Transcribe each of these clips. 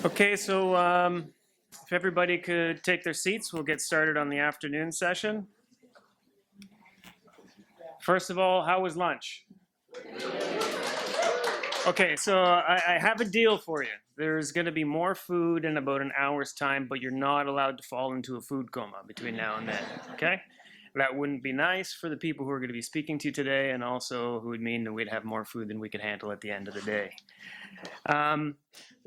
Okay, so if everybody could take their seats, we'll get started on the afternoon session. First of all, how was lunch? Okay, so I have a deal for you. There's going to be more food in about an hour's time, but you're not allowed to fall into a food coma between now and then, okay? That wouldn't be nice for the people who are going to be speaking to you today, and also it would mean that we'd have more food than we could handle at the end of the day.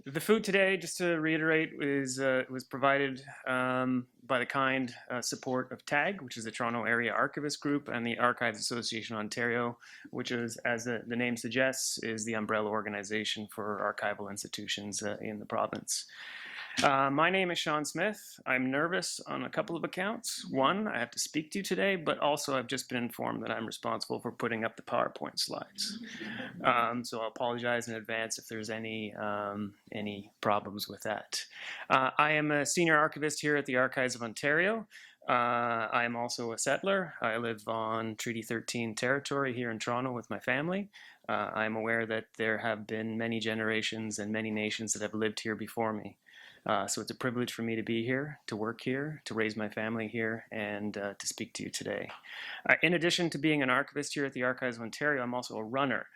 The food today, just to reiterate, was provided by the kind support of TAG, which is the Toronto Area Archivist Group, and the Archives Association Ontario, which is, as the name suggests, is the umbrella organization for archival institutions in the province. My name is Sean Smith. I'm nervous on a couple of accounts. One, I have to speak to you today, but also I've just been informed that I'm responsible for putting up the PowerPoint slides. So I'll apologize in advance if there's any problems with that. I am a senior archivist here at the Archives of Ontario. I am also a settler. I live on Treaty 13 territory here in Toronto with my family. I'm aware that there have been many generations and many nations that have lived here before me. So it's a privilege for me to be here, to work here, to raise my family here, and to speak to you today. In addition to being an archivist here at the Archives of Ontario, I'm also a runner.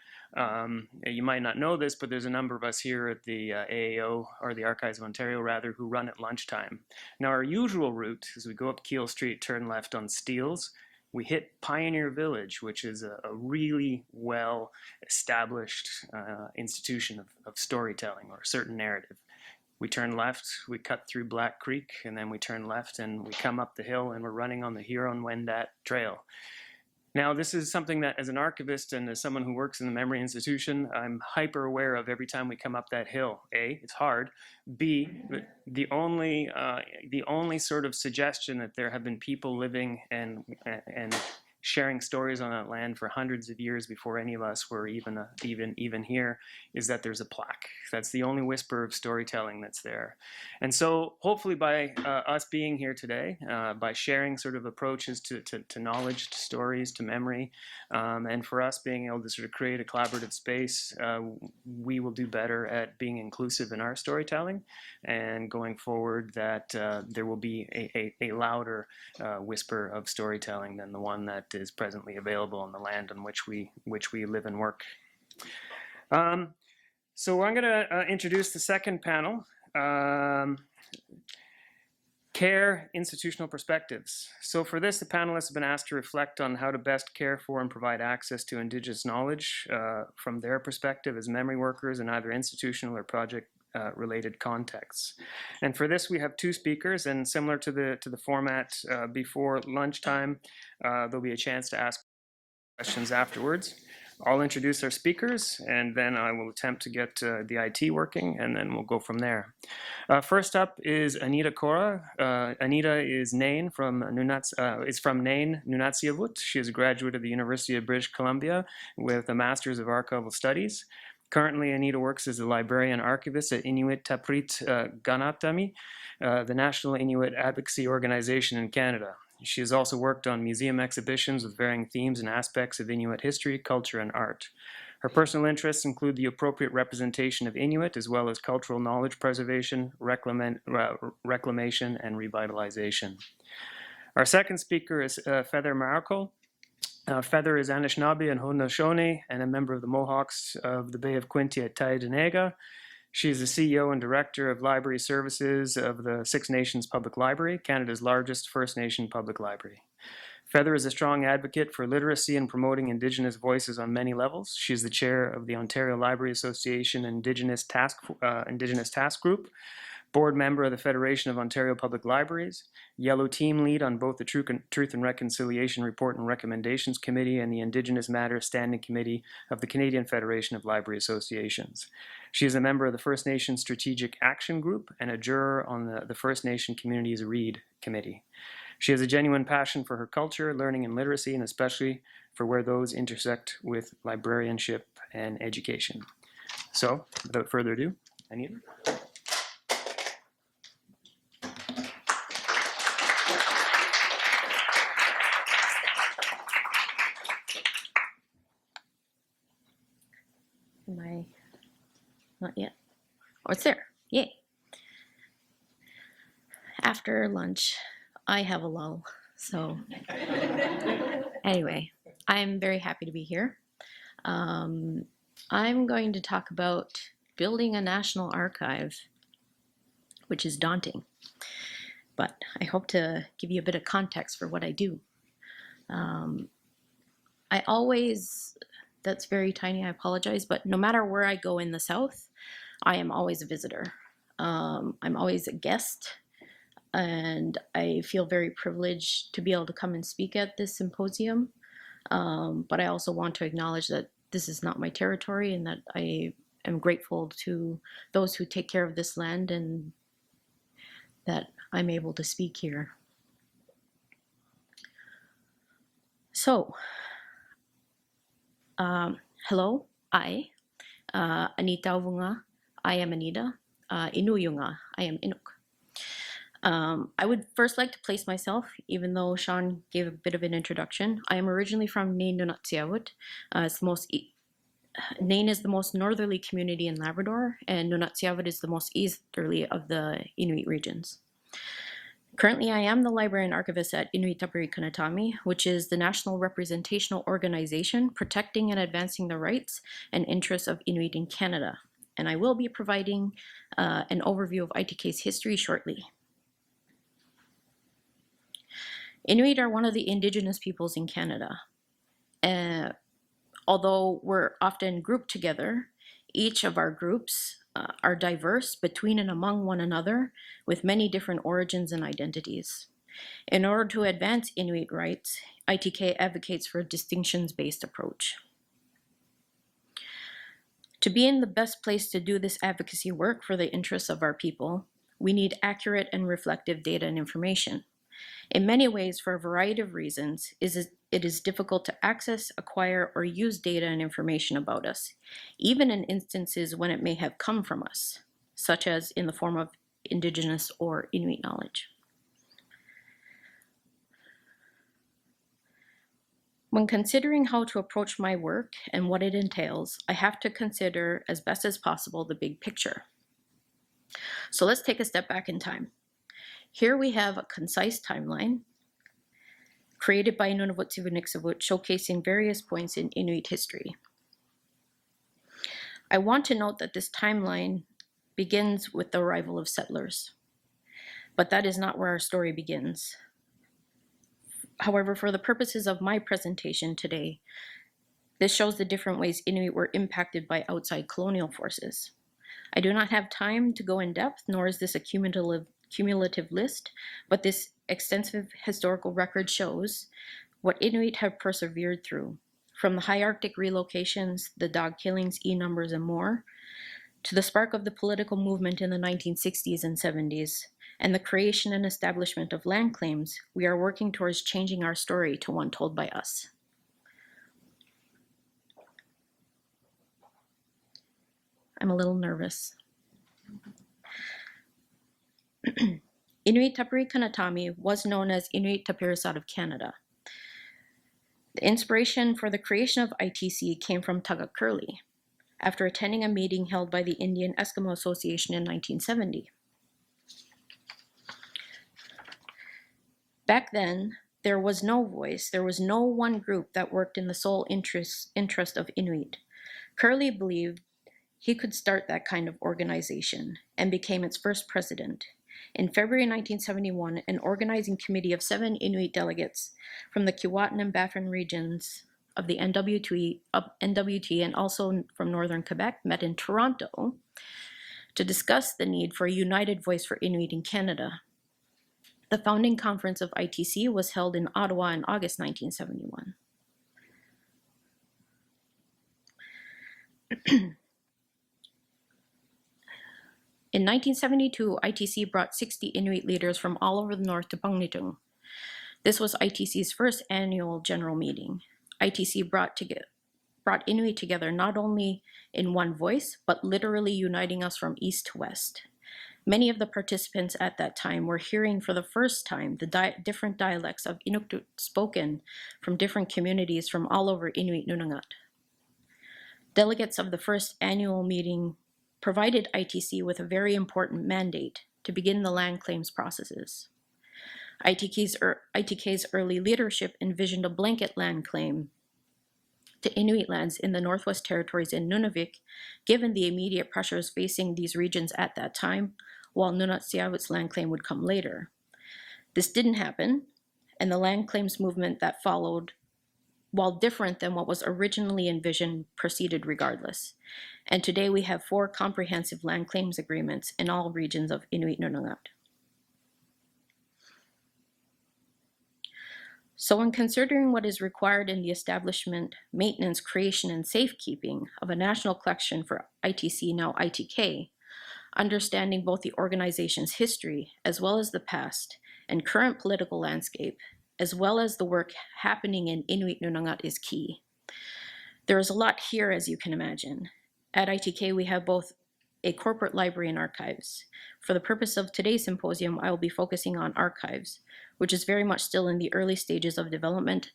You might not know this, but there's a number of us here at the AAO, or the Archives of Ontario rather, who run at lunchtime. Now our usual route is we go up Keele Street, turn left on Steeles. We hit Pioneer Village, which is a really well-established institution of storytelling or a certain narrative. We turn left, we cut through Black Creek, and then we turn left and we come up the hill and we're running on the Huron-Wendat Trail. Now, this is something that as an archivist and as someone who works in the memory institution, I'm hyper aware of every time we come up that hill. A, it's hard. B, the only sort of suggestion that there have been people living and sharing stories on that land for hundreds of years before any of us were even here, is that there's a plaque. That's the only whisper of storytelling that's there. And so hopefully by us being here today, by sharing sort of approaches to knowledge, to stories, to memory, and for us being able to sort of create a collaborative space, we will do better at being inclusive in our storytelling, and going forward that there will be a louder whisper of storytelling than the one that is presently available on the land on which we live and work. So I'm going to introduce the second panel, Care Institutional Perspectives. So for this, the panelists have been asked to reflect on how to best care for and provide access to Indigenous knowledge from their perspective as memory workers in either institutional or project related contexts. And for this, we have two speakers, and similar to the format before lunchtime, there'll be a chance to ask questions afterwards. I'll introduce our speakers, and then I will attempt to get the IT working, and then we'll go from there. First up is Anita Kora. Anita is Nain from Nain, Nunatsiavut. She is a graduate of the University of British Columbia with a Master's of Archival Studies. Currently, Anita works as a Librarian-Archivist at Inuit Tapiriit Kanatami, the National Inuit Advocacy Organization in Canada. She has also worked on museum exhibitions with varying themes and aspects of Inuit history, culture, and art. Her personal interests include the appropriate representation of Inuit, as well as cultural knowledge preservation, reclamation, and revitalization. Our second speaker is Feather Maracle. Feather is Anishinaabe and Haudenosaunee and a member of the Mohawks of the Bay of Quinte at Tyendinaga. She is the CEO and Director of Library Services of the Six Nations Public Library, Canada's largest First Nation public library. Feather is a strong advocate for literacy and promoting Indigenous voices on many levels. She is the chair of the Ontario Library Association Indigenous Task Group, board member of the Federation of Ontario Public Libraries, Yellow Team lead on both the Truth and Reconciliation Report and Recommendations Committee and the Indigenous Matters Standing Committee of the Canadian Federation of Library Associations. She is a member of the First Nation Strategic Action Group and a juror on the First Nation Communities Read Committee. She has a genuine passion for her culture, learning, and literacy, and especially for where those intersect with librarianship and education. So, without further ado, Anita. Am I not yet? Oh, it's there. Yay. after lunch, I have a lull. So anyway, I'm very happy to be here. I'm going to talk about building a national archive, which is daunting, but I hope to give you a bit of context for what I do. I always, that's very tiny, I apologize, but no matter where I go in the South, I am always a visitor. I'm always a guest, and I feel very privileged to be able to come and speak at this symposium. But I also want to acknowledge that this is not my territory and that I am grateful to those who take care of this land and that I'm able to speak here. So, hello, Anita Verma, I am Anita, Inuyunga, I am Inuk. I would first like to place myself, even though Sean gave a bit of an introduction. I am originally from Nain, Nunatsiavut. Nain is the most northerly community in Labrador, and Nunatsiavut is the most easterly of the Inuit regions. Currently, I am the Librarian-Archivist at Inuit Tapiriit Kanatami, which is the national representational organization protecting and advancing the rights and interests of Inuit in Canada. And I will be providing an overview of ITK's history shortly. Inuit are one of the Indigenous peoples in Canada. Although we're often grouped together, each of our groups are diverse between and among one another with many different origins and identities. In order to advance Inuit rights, ITK advocates for a distinctions-based approach. To be in the best place to do this advocacy work for the interests of our people, we need accurate and reflective data and information. In many ways, for a variety of reasons, it is difficult to access, acquire, or use data and information about us, even in instances when it may have come from us, such as in the form of Indigenous or Inuit knowledge. When considering how to approach my work and what it entails, I have to consider as best as possible the big picture. So let's take a step back in time. Here we have a concise timeline created by Nunatsiavut showcasing various points in Inuit history. I want to note that this timeline begins with the arrival of settlers, but that is not where our story begins. However, for the purposes of my presentation today, this shows the different ways Inuit were impacted by outside colonial forces. I do not have time to go in depth, nor is this a cumulative list, but this extensive historical record shows what Inuit have persevered through, from the high Arctic relocations, the dog killings, E-numbers, and more, to the spark of the political movement in the 1960s and 70s, and the creation and establishment of land claims. We are working towards changing our story to one told by us. I'm a little nervous. Inuit Tapiriit Kanatami was known as Inuit Tapiriit out of Canada. The inspiration for the creation of ITC came from Tagak Curley, after attending a meeting held by the Indian Eskimo Association in 1970. Back then, there was no voice, there was no one group that worked in the sole interest of Inuit. Curley believed he could start that kind of organization and became its first president. In February 1971, an organizing committee of 7 Inuit delegates from the Keewatin and Baffin regions of the NWT and also from northern Quebec met in Toronto to discuss the need for a united voice for Inuit in Canada. The founding conference of ITC was held in Ottawa in August 1971. In 1972, ITC brought 60 Inuit leaders from all over the north to Bangnitung. This was ITC's first annual general meeting. ITC brought Inuit together not only in one voice, but literally uniting us from east to west. Many of the participants at that time were hearing for the first time the different dialects of Inuktitut spoken from different communities from all over Inuit Nunangat. Delegates of the first annual meeting provided ITC with a very important mandate to begin the land claims processes. ITK's early leadership envisioned a blanket land claim to Inuit lands in the Northwest Territories and Nunavik, given the immediate pressures facing these regions at that time, while Nunatsiavut's land claim would come later. This didn't happen, and the land claims movement that followed, while different than what was originally envisioned, proceeded regardless. And today we have 4 comprehensive land claims agreements in all regions of Inuit Nunangat. So when considering what is required in the establishment, maintenance, creation, and safekeeping of a national collection for ITC, now ITK, understanding both the organization's history as well as the past and current political landscape, as well as the work happening in Inuit Nunangat is key. There is a lot here, as you can imagine. At ITK, we have both a corporate library and archives. For the purpose of today's symposium, I will be focusing on archives, which is very much still in the early stages of development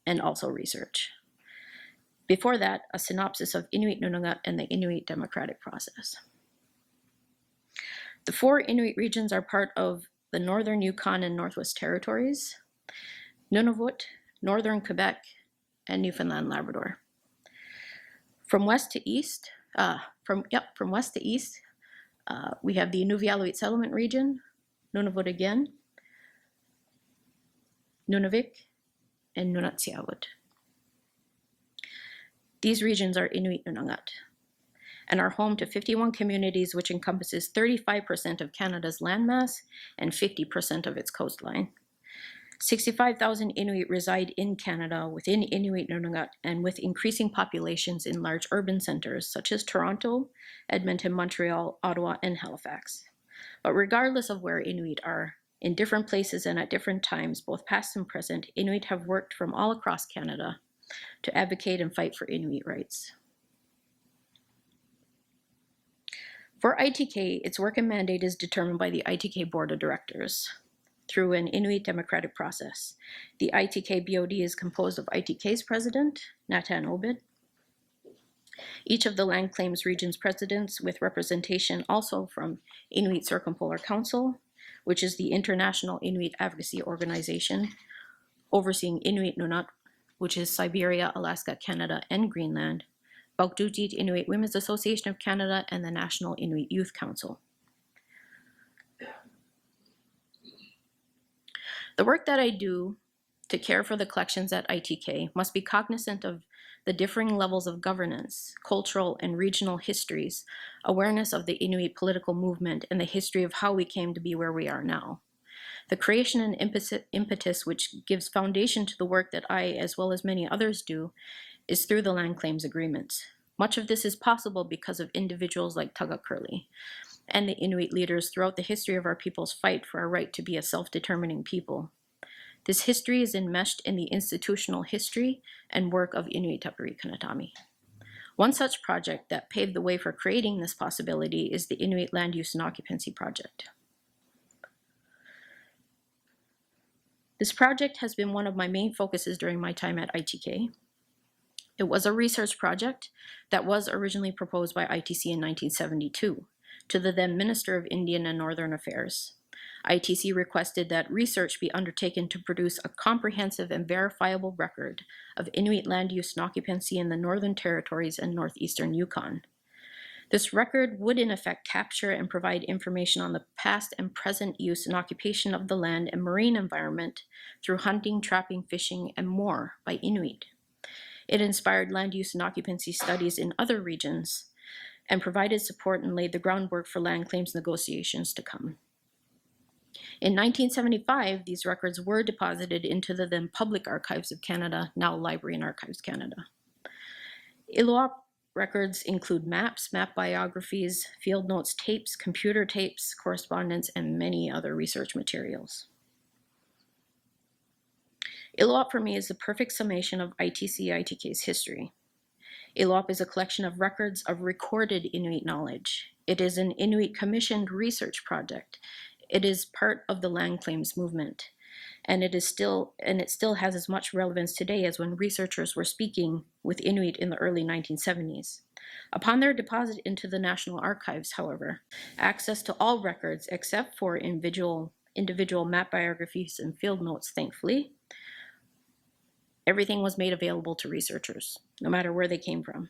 and also research. Before that, a synopsis of Inuit Nunangat and the Inuit democratic process. The 4 Inuit regions are part of the Northern Yukon and Northwest Territories, Nunavut, Northern Quebec, and Newfoundland Labrador. From west to east, we have the Inuvialuit Settlement Region, Nunavut again, Nunavik, and Nunatsiavut. These regions are Inuit Nunangat and are home to 51 communities, which encompasses 35% of Canada's landmass and 50% of its coastline. 65,000 Inuit reside in Canada within Inuit Nunangat and with increasing populations in large urban centers such as Toronto, Edmonton, Montreal, Ottawa, and Halifax. But regardless of where Inuit are, in different places and at different times, both past and present, Inuit have worked from all across Canada to advocate and fight for Inuit rights. For ITK, its work and mandate is determined by the ITK Board of Directors through an Inuit democratic process. The ITK BOD is composed of ITK's president, Natan Obid, each of the land claims region's presidents with representation also from Inuit Circumpolar Council, which is the international Inuit advocacy organization overseeing Inuit Nunat, which is Siberia, Alaska, Canada, and Greenland, Baukdujit Inuit Women's Association of Canada, and the National Inuit Youth Council. The work that I do to care for the collections at ITK must be cognizant of the differing levels of governance, cultural and regional histories, awareness of the Inuit political movement, and the history of how we came to be where we are now. The creation and impetus which gives foundation to the work that I, as well as many others, do is through the land claims agreements. Much of this is possible because of individuals like Tugga Curley and the Inuit leaders throughout the history of our people's fight for our right to be a self-determining people. This history is enmeshed in the institutional history and work of Inuit Tapiriit Kanatami. One such project that paved the way for creating this possibility is the Inuit Land Use and Occupancy Project. This project has been one of my main focuses during my time at ITK. It was a research project that was originally proposed by ITC in 1972 to the then Minister of Indian and Northern Affairs. ITC requested that research be undertaken to produce a comprehensive and verifiable record of Inuit land use and occupancy in the Northern Territories and Northeastern Yukon. This record would in effect capture and provide information on the past and present use and occupation of the land and marine environment through hunting, trapping, fishing, and more by Inuit. It inspired land use and occupancy studies in other regions and provided support and laid the groundwork for land claims negotiations to come. In 1975, these records were deposited into the then Public Archives of Canada, now Librarian-Archivist Canada. Elope records include maps, map biographies, field notes, tapes, computer tapes, correspondence, and many other research materials. Elope for me is the perfect summation of ITK's history. Elope is a collection of records of recorded Inuit knowledge. It is an Inuit commissioned research project. It is part of the land claims movement, and it still has as much relevance today as when researchers were speaking with Inuit in the early 1970s. Upon their deposit into the National Archives, however, access to all records except for individual map biographies and field notes, thankfully, everything was made available to researchers, no matter where they came from.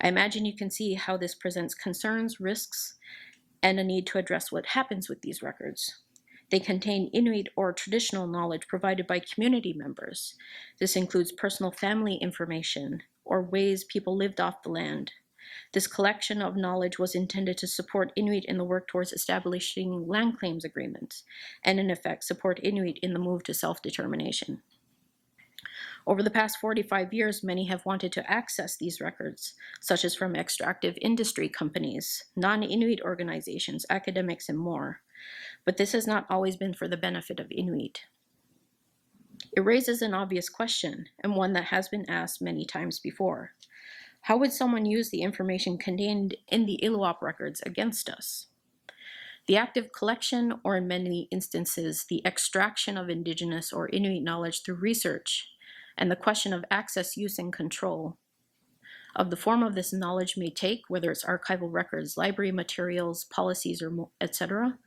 I imagine you can see how this presents concerns, risks, and a need to address what happens with these records. They contain Inuit or traditional knowledge provided by community members. This includes personal family information or ways people lived off the land. This collection of knowledge was intended to support Inuit in the work towards establishing land claims agreements, and in effect support Inuit in the move to self-determination. Over the past 45 years, many have wanted to access these records, such as from extractive industry companies, non-Inuit organizations, academics, and more. But this has not always been for the benefit of Inuit. It raises an obvious question, and one that has been asked many times before. How would someone use the information contained in the Ilope records against us? The active collection, or in many instances, the extraction of Indigenous or Inuit knowledge through research, and the question of access, use, and control of the form of this knowledge may take, whether it's archival records, library materials, policies, or etc.,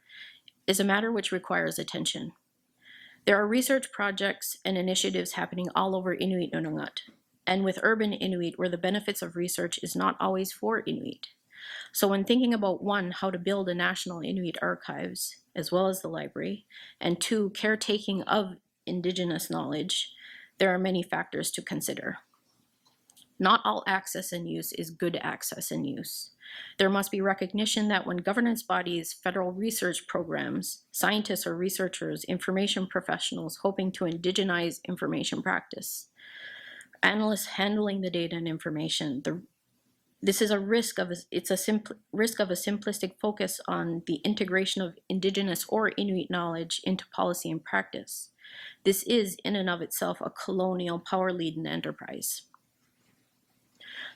is a matter which requires attention. There are research projects and initiatives happening all over Inuit Nunangat, and with urban Inuit where the benefits of research is not always for Inuit. So when thinking about 1, how to build a national Inuit archives, as well as the library, and 2, caretaking of Indigenous knowledge, there are many factors to consider. Not all access and use is good access and use. There must be recognition that when governance bodies, federal research programs, scientists or researchers, information professionals hoping to indigenize information practice, analysts handling the data and information, this is a risk of risk of a simplistic focus on the integration of Indigenous or Inuit knowledge into policy and practice. This is, in and of itself, a colonial power-laden enterprise.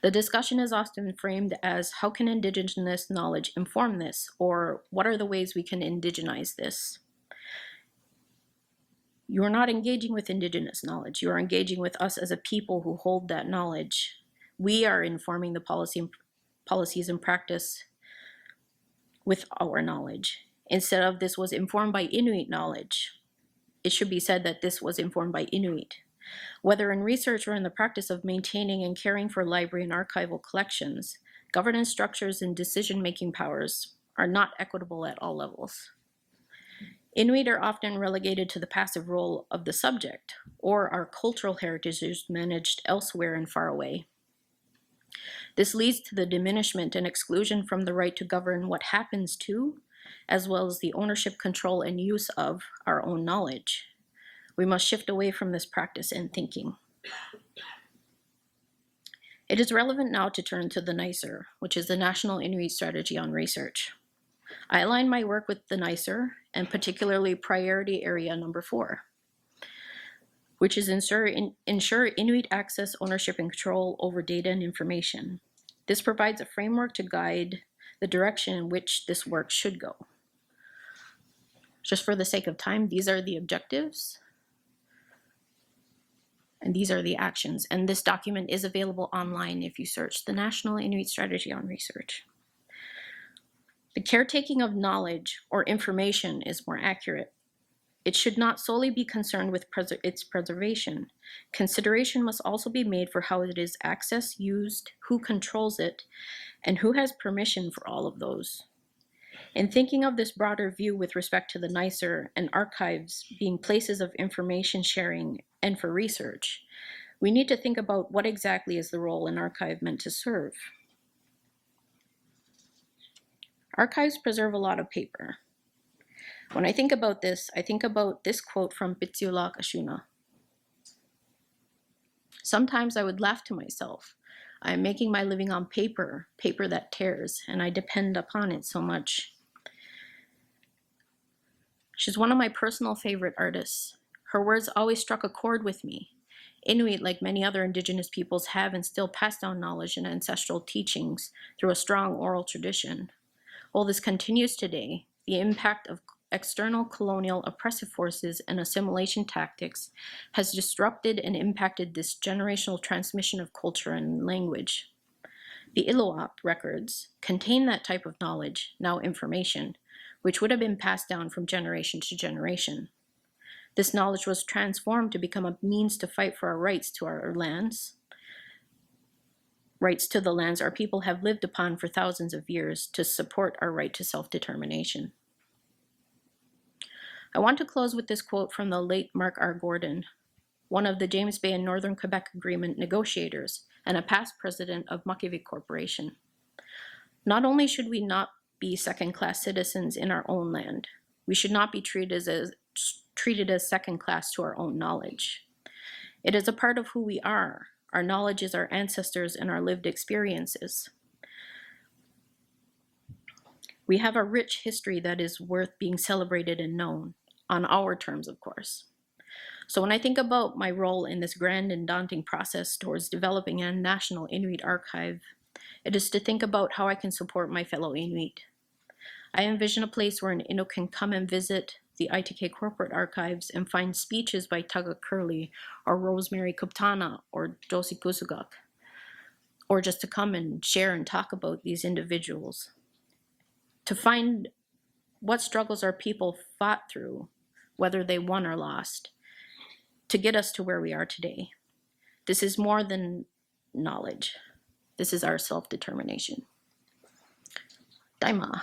The discussion is often framed as, how can Indigenous knowledge inform this? Or what are the ways we can indigenize this? You are not engaging with Indigenous knowledge. You are engaging with us as a people who hold that knowledge. We are informing the policies and practice with our knowledge. Instead of this was informed by Inuit knowledge, it should be said that this was informed by Inuit. Whether in research or in the practice of maintaining and caring for library and archival collections, governance structures and decision-making powers are not equitable at all levels. Inuit are often relegated to the passive role of the subject, or our cultural heritage is managed elsewhere and far away. This leads to the diminishment and exclusion from the right to govern what happens to, as well as the ownership, control, and use of our own knowledge. We must shift away from this practice and thinking. It is relevant now to turn to the NICER, which is the National Inuit Strategy on Research. I align my work with the NICER, and particularly priority area number 4, which is ensure Inuit access, ownership, and control over data and information. This provides a framework to guide the direction in which this work should go. Just for the sake of time, these are the objectives, and these are the actions. And this document is available online if you search the National Inuit Strategy on Research. The caretaking of knowledge or information is more accurate. It should not solely be concerned with its preservation. Consideration must also be made for how it is accessed, used, who controls it, and who has permission for all of those. In thinking of this broader view with respect to the NICER and archives being places of information sharing and for research, we need to think about what exactly is the role an archive meant to serve. Archives preserve a lot of paper. When I think about this, I think about this quote from Pitsiulak Ashuna. Sometimes I would laugh to myself. I am making my living on paper, paper that tears, and I depend upon it so much. She's one of my personal favorite artists. Her words always struck a chord with me. Inuit, like many other Indigenous peoples, have and still pass down knowledge and ancestral teachings through a strong oral tradition. While this continues today, the impact of external colonial oppressive forces and assimilation tactics has disrupted and impacted this generational transmission of culture and language. The Elope records contain that type of knowledge, now information, which would have been passed down from generation to generation. This knowledge was transformed to become a means to fight for our rights to our lands, rights to the lands our people have lived upon for thousands of years, to support our right to self-determination. I want to close with this quote from the late Mark R. Gordon, one of the James Bay and Northern Quebec Agreement negotiators and a past president of Makivik Corporation. Not only should we not be second-class citizens in our own land, we should not be treated as second-class to our own knowledge. It is a part of who we are. Our knowledge is our ancestors and our lived experiences. We have a rich history that is worth being celebrated and known, on our terms, of course. So when I think about my role in this grand and daunting process towards developing a national Inuit archive, it is to think about how I can support my fellow Inuit. I envision a place where an Inuk can come and visit the ITK corporate archives and find speeches by Taga Curley or Rosemary Kuptana or Josie Kusugak, or just to come and share and talk about these individuals, to find what struggles our people fought through, whether they won or lost, to get us to where we are today. This is more than knowledge. This is our self-determination. Daima.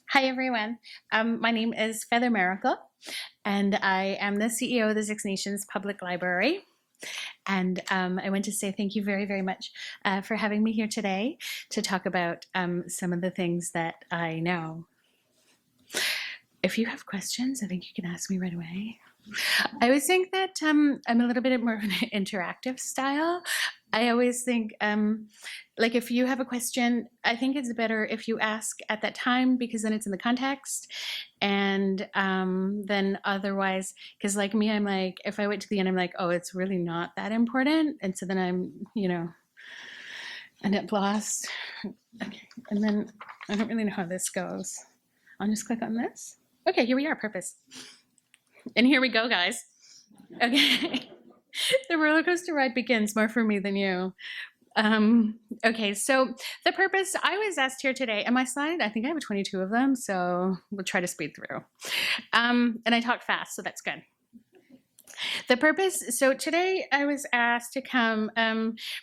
Hi, everyone. My name is Feather Maracle, and I am the CEO of the Six Nations Public Library. And I want to say thank you very, very much for having me here today to talk about some of the things that I know. If you have questions, I think you can ask me right away. I always think that I'm a little bit more of an interactive style. I always think, like if you have a question, I think it's better if you ask at that time, because then it's in the context. And then otherwise, because like me, I'm like, if I wait to the end, I'm like, oh, it's really not that important. And so then I'm, end up lost. Okay. And then I don't really know how this goes. I'll just click on this. Okay, here we are, purpose. And here we go, guys. Okay. The roller coaster ride begins, more for me than you. Okay, so the purpose, I was asked here today, and my slide, I think I have 22 of them, so we'll try to speed through. And I talk fast, so that's good. The purpose, so today I was asked to come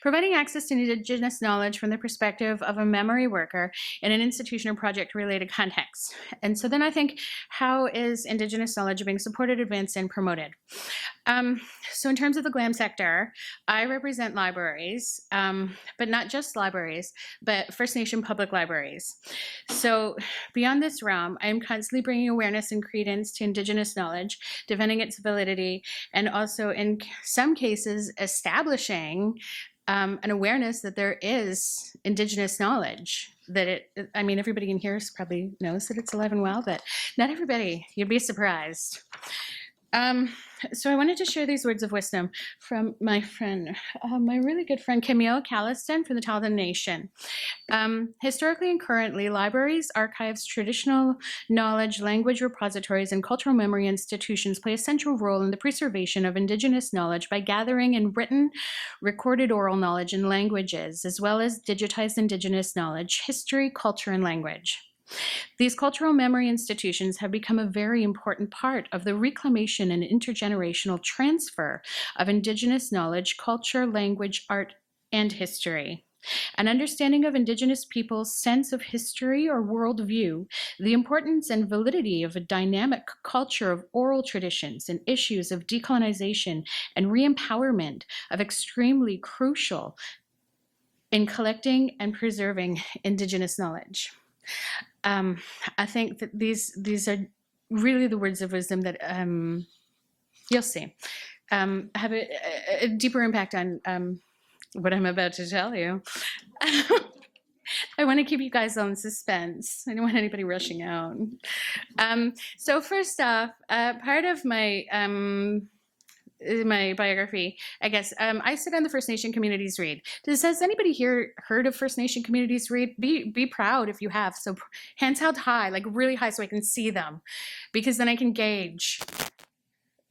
providing access to Indigenous knowledge from the perspective of a memory worker in an institution or project related context. And so then I think, how is Indigenous knowledge being supported, advanced, and promoted? So in terms of the GLAM sector, I represent libraries, but not just libraries, but First Nation public libraries. So beyond this realm, I'm constantly bringing awareness and credence to Indigenous knowledge, defending its validity, and also in some cases establishing an awareness that there is Indigenous knowledge, that everybody in here probably knows that it's alive and well, but not everybody. You'd be surprised. So I wanted to share these words of wisdom from my friend, my really good friend, Camille Calliston from the Tyendinaga Nation. Historically and currently, libraries, archives, traditional knowledge, language repositories, and cultural memory institutions play a central role in the preservation of Indigenous knowledge by gathering in written, recorded oral knowledge and languages, as well as digitized Indigenous knowledge, history, culture, and language. These cultural memory institutions have become a very important part of the reclamation and intergenerational transfer of Indigenous knowledge, culture, language, art, and history. An understanding of Indigenous people's sense of history or worldview, the importance and validity of a dynamic culture of oral traditions and issues of decolonization and re-empowerment are extremely crucial in collecting and preserving Indigenous knowledge. I think that these are really the words of wisdom that you'll see have a deeper impact on what I'm about to tell you. I want to keep you guys on suspense. I don't want anybody rushing out. So first off, part of my my biography, I guess, I sit on the First Nation Communities Read. Has anybody here heard of First Nation Communities Read? Be proud if you have. So hands held high, like really high, so I can see them, because then I can gauge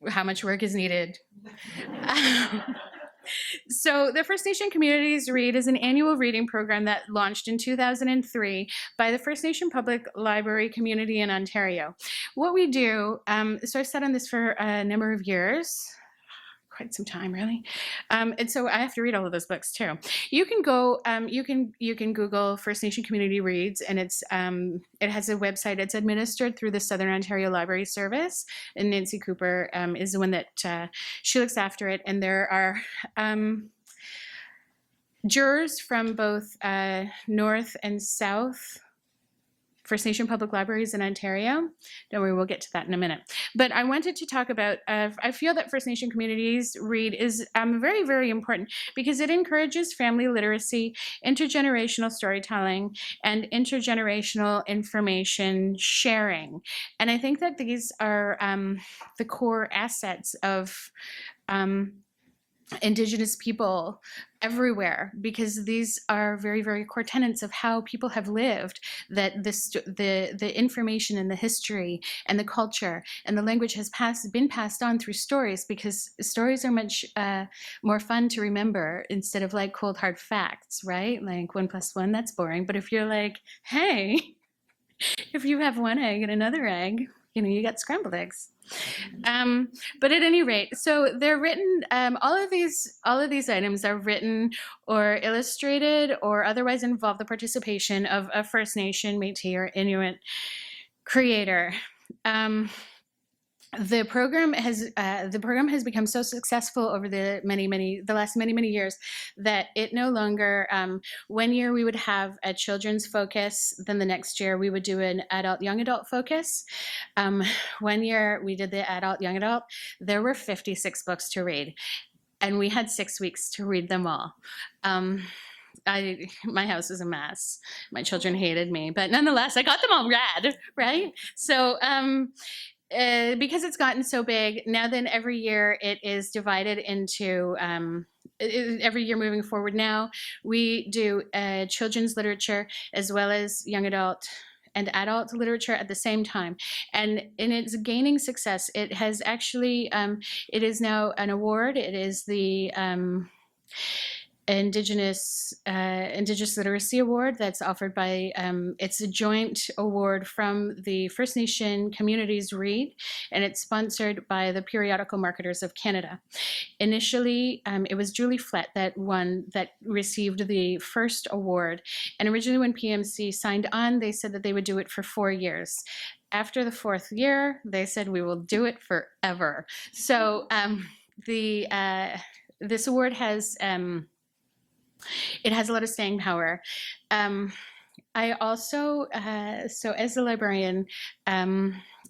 how much work is needed. So the First Nation Communities Read is an annual reading program that launched in 2003 by the First Nation Public Library community in Ontario. What we do, so I've sat on this for a number of years, quite some time really, and so I have to read all of those books too. You can go, you can Google First Nation Community Reads, and it's it has a website. It's administered through the Southern Ontario Library Service, and Nancy Cooper is the one that she looks after it. And there are jurors from both North and South First Nation public libraries in Ontario. Don't worry, we'll get to that in a minute. But I wanted to talk about, I feel that First Nation Communities Read is very, very important because it encourages family literacy, intergenerational storytelling, and intergenerational information sharing. And I think that these are the core assets of Indigenous people everywhere, because these are very, very core tenets of how people have lived, that the information and the history and the culture and the language has been passed on through stories, because stories are much more fun to remember instead of like cold hard facts, right? Like 1 + 1, that's boring. But if you're like, hey, if you have one egg and another egg, you know, you got scrambled eggs. But at any rate, so they're written, all of these items are written or illustrated or otherwise involve the participation of a First Nation, Métis, or Inuit creator. The program has become so successful over the last many years that it no longer, 1 year we would have a children's focus, then the next year we would do an adult young adult focus. 1 year we did the adult young adult. There were 56 books to read, and we had 6 weeks to read them all. My house was a mess. My children hated me, but nonetheless, I got them all read, right? So because it's gotten so big, now then every year it is divided into, every year moving forward now, we do children's literature as well as young adult and adult literature at the same time. And in its gaining success, it has actually, it is now an award. It is the Indigenous Literacy Award that's offered by, it's a joint award from the First Nation Communities Read, and it's sponsored by the Periodical Marketers of Canada. Initially, it was Julie Flett that received the first award, and originally when PMC signed on, they said that they would do it for 4 years. After the 4th year, they said we will do it forever. So this award has it has a lot of staying power. I also, so as a librarian,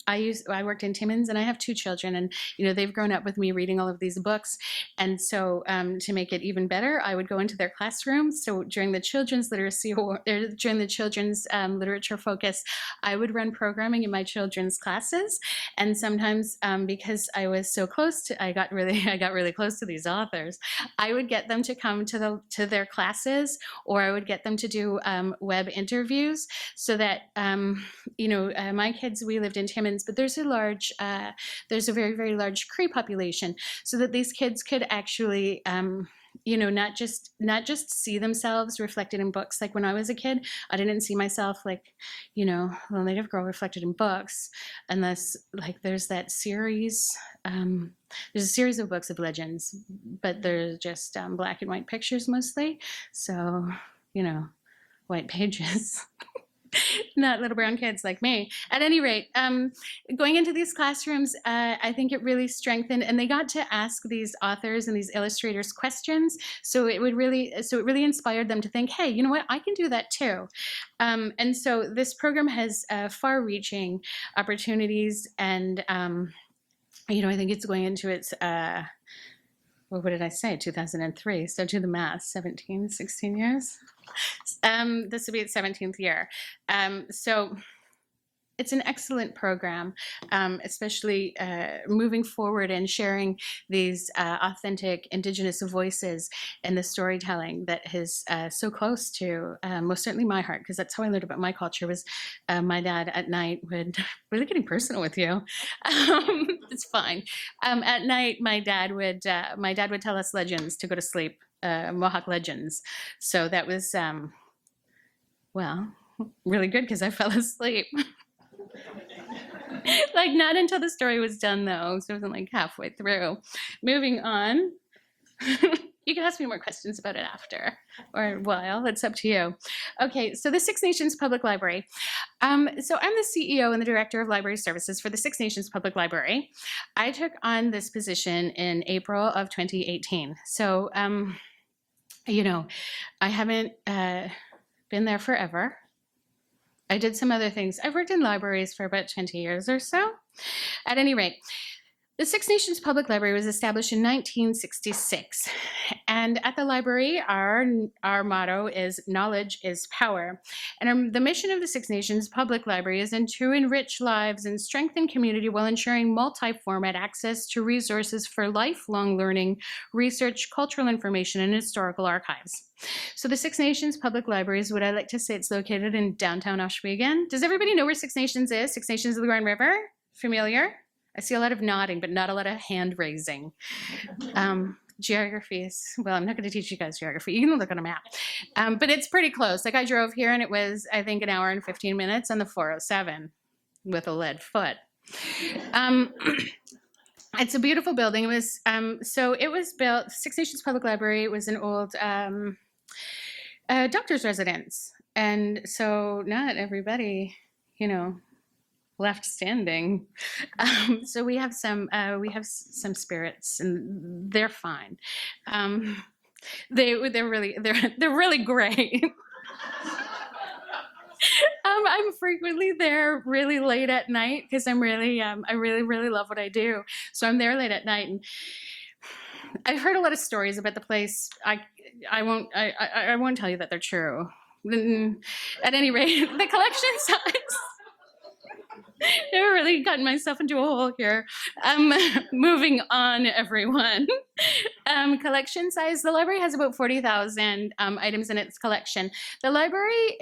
I worked in Timmins, and I have 2 children, and you know they've grown up with me reading all of these books, and so to make it even better, I would go into their classrooms. So during the children's literacy or during the children's literature focus, I would run programming in my children's classes, and sometimes because I was so close to, I got really close to these authors, I would get them to come to their classes, or I would get them to do web interviews, so that you know, my kids, we lived in Timmins, but there's a very, very large Cree population, so that these kids could actually, you know, not just see themselves reflected in books. Like when I was a kid, I didn't see myself like, you know, little Native girl reflected in books, unless like there's that series. There's a series of books of legends, but they're just black and white pictures mostly. So, you know, white pages. not little brown kids like me. At any rate, going into these classrooms, I think it really strengthened, and they got to ask these authors and these illustrators questions. So it really inspired them to think, hey, you know what, I can do that too. And so this program has far-reaching opportunities, and I think it's going into its what did I say? 2003. So do the math, 16 years. This will be its 17th year. So it's an excellent program, especially moving forward and sharing these authentic Indigenous voices and the storytelling that is so close to most certainly my heart, because that's how I learned about my culture. Was my dad at night would really getting personal with you. It's fine. At night, my dad would tell us legends to go to sleep, Mohawk legends. So that was really good because I fell asleep. Like, not until the story was done, though. So it wasn't like halfway through. Moving on. You can ask me more questions about it after or a while. It's up to you. Okay, so the Six Nations Public Library. So I'm the CEO and the Director of Library Services for the Six Nations Public Library. I took on this position in April of 2018. So, I haven't been there forever. I did some other things. I've worked in libraries for about 20 years or so. At any rate, the Six Nations Public Library was established in 1966. And at the library, our motto is knowledge is power. And the mission of the Six Nations Public Library is to enrich lives and strengthen community while ensuring multi-format access to resources for lifelong learning, research, cultural information, and historical archives. So the Six Nations Public Library is what I like to say. It's located in downtown Ohsweken. Does everybody know where Six Nations is? Six Nations of the Grand River? Familiar? I see a lot of nodding, but not a lot of hand raising. Geography is, well, I'm not going to teach you guys geography. You can look on a map. But it's pretty close. Like, I drove here and it was, I think, an hour and 15 minutes on the 407 with a lead foot. It's a beautiful building. It was, so it was built, Six Nations Public Library was an old doctor's residence. And so not everybody, left standing. So we have some spirits, and they're fine. They're really great. I'm frequently there really late at night because I really love what I do. So I'm there late at night, and I've heard a lot of stories about the place. I won't tell you that they're true. At any rate, the collection size. Never really gotten myself into a hole here. Moving on, everyone. Collection size. The library has about 40,000 items in its collection. The library,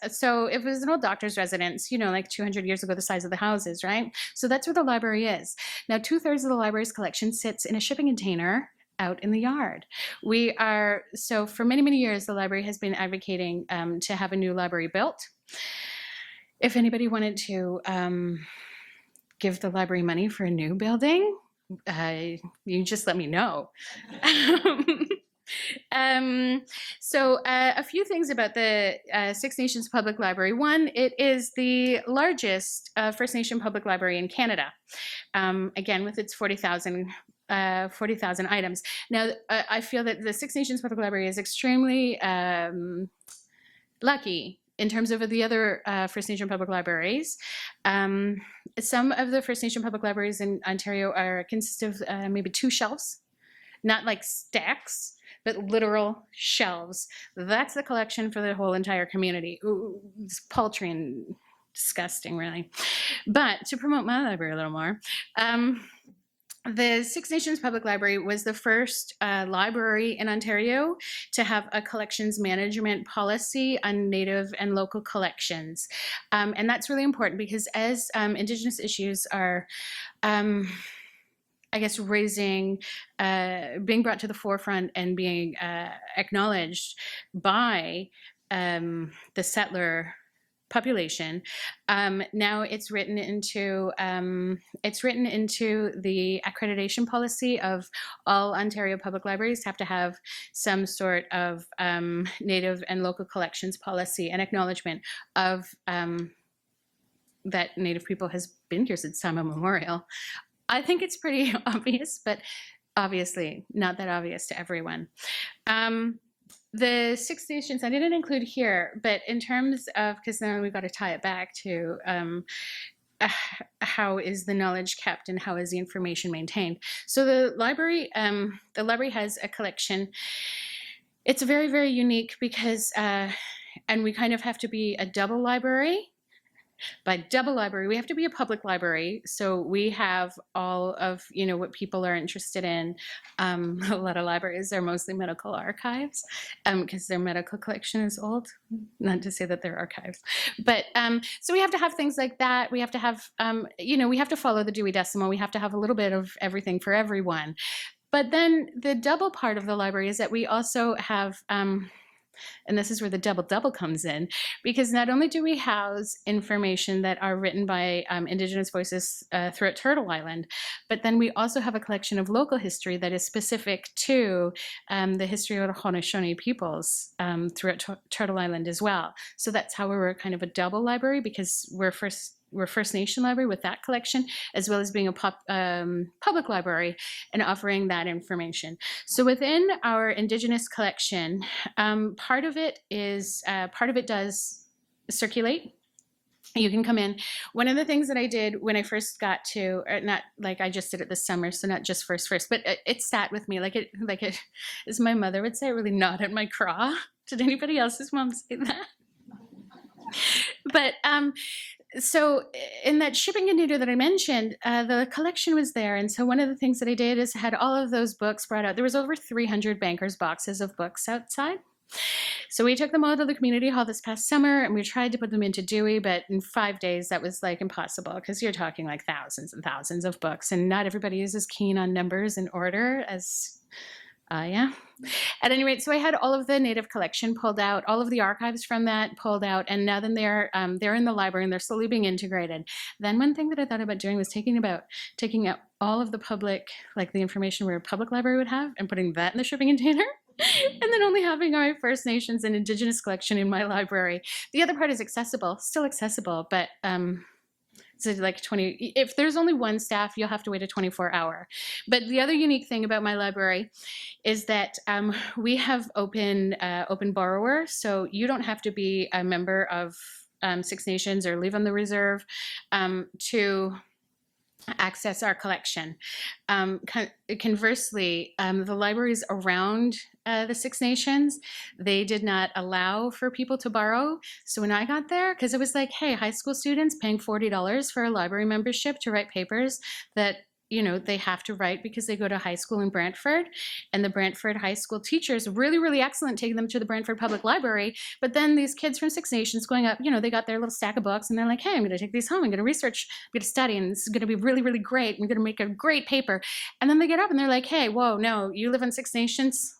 so if it was an old doctor's residence, like 200 years ago, the size of the houses, right? So that's where the library is. Now, 2/3 of the library's collection sits in a shipping container out in the yard. So for many, many years, the library has been advocating to have a new library built. If anybody wanted to give the library money for a new building, you just let me know. So a few things about the Six Nations Public Library. One, it is the largest First Nation public library in Canada, again, with its 40,000 items. Now, I feel that the Six Nations Public Library is extremely lucky in terms of the other First Nation public libraries. Some of the First Nation public libraries in Ontario consist of maybe 2 shelves, not like stacks, but literal shelves. That's the collection for the whole entire community. Ooh, it's paltry and disgusting, really. But to promote my library a little more, the Six Nations Public Library was the first library in Ontario to have a collections management policy on Native and local collections. And that's really important because as Indigenous issues are, being brought to the forefront and being acknowledged by the settler population. Now it's written into the accreditation policy of all Ontario public libraries have to have some sort of Native and local collections policy and acknowledgement of that Native people has been here since time immemorial. I think it's pretty obvious, but obviously not that obvious to everyone. The Six Nations I didn't include here, but in terms of, because then we've got to tie it back to how is the knowledge kept and how is the information maintained. So the library has a collection. It's very, very unique because, and we kind of have to be a double library. By double library, we have to be a public library. So we have all of, what people are interested in. A lot of libraries are mostly medical archives because their medical collection is old. Not to say that they're archives. But so we have to have things like that. We have to have, we have to follow the Dewey Decimal. We have to have a little bit of everything for everyone. But then the double part of the library is that we also have and this is where the double comes in, because not only do we house information that are written by Indigenous voices throughout Turtle Island, but then we also have a collection of local history that is specific to the history of the Haudenosaunee peoples throughout Turtle Island as well. So that's how we're kind of a double library, because we're First Nation library with that collection, as well as being a public library and offering that information. So within our Indigenous collection, part of it does circulate. You can come in. One of the things that I did when I first got to, not like I just did it this summer, so not just first, but it sat with me like it, as my mother would say, it really gnawed at my craw. Did anybody else's mom say that? But so in that shipping container that I mentioned, the collection was there. And so one of the things that I did is had all of those books brought out. There was over 300 bankers' boxes of books outside. So we took them all to the community hall this past summer and we tried to put them into Dewey, but in 5 days that was like impossible, because you're talking like thousands and thousands of books and not everybody is as keen on numbers and order as yeah. At any rate, so I had all of the Native collection pulled out, all of the archives from that pulled out, and now then they're in the library and they're slowly being integrated. Then one thing that I thought about doing was taking out all of the public, like the information where a public library would have, and putting that in the shipping container. And then only having our First Nations and Indigenous collection in my library. The other part is still accessible, but so like 20, if there's only one staff, you'll have to wait a 24-hour. But the other unique thing about my library is that we have open borrower, so you don't have to be a member of Six Nations or live on the reserve to access our collection. Conversely, the libraries around the Six Nations, they did not allow for people to borrow. So when I got there, because it was like, hey, high school students paying $40 for a library membership to write papers that they have to write because they go to high school in Brantford, and the Brantford high school teachers really, really excellent, taking them to the Brantford Public Library. But then these kids from Six Nations going up, they got their little stack of books and they're like, hey, I'm going to take these home. I'm going to research, I'm going to study, and this is going to be really, really great. I'm going to make a great paper. And then they get up and they're like, hey, whoa, no, you live in Six Nations?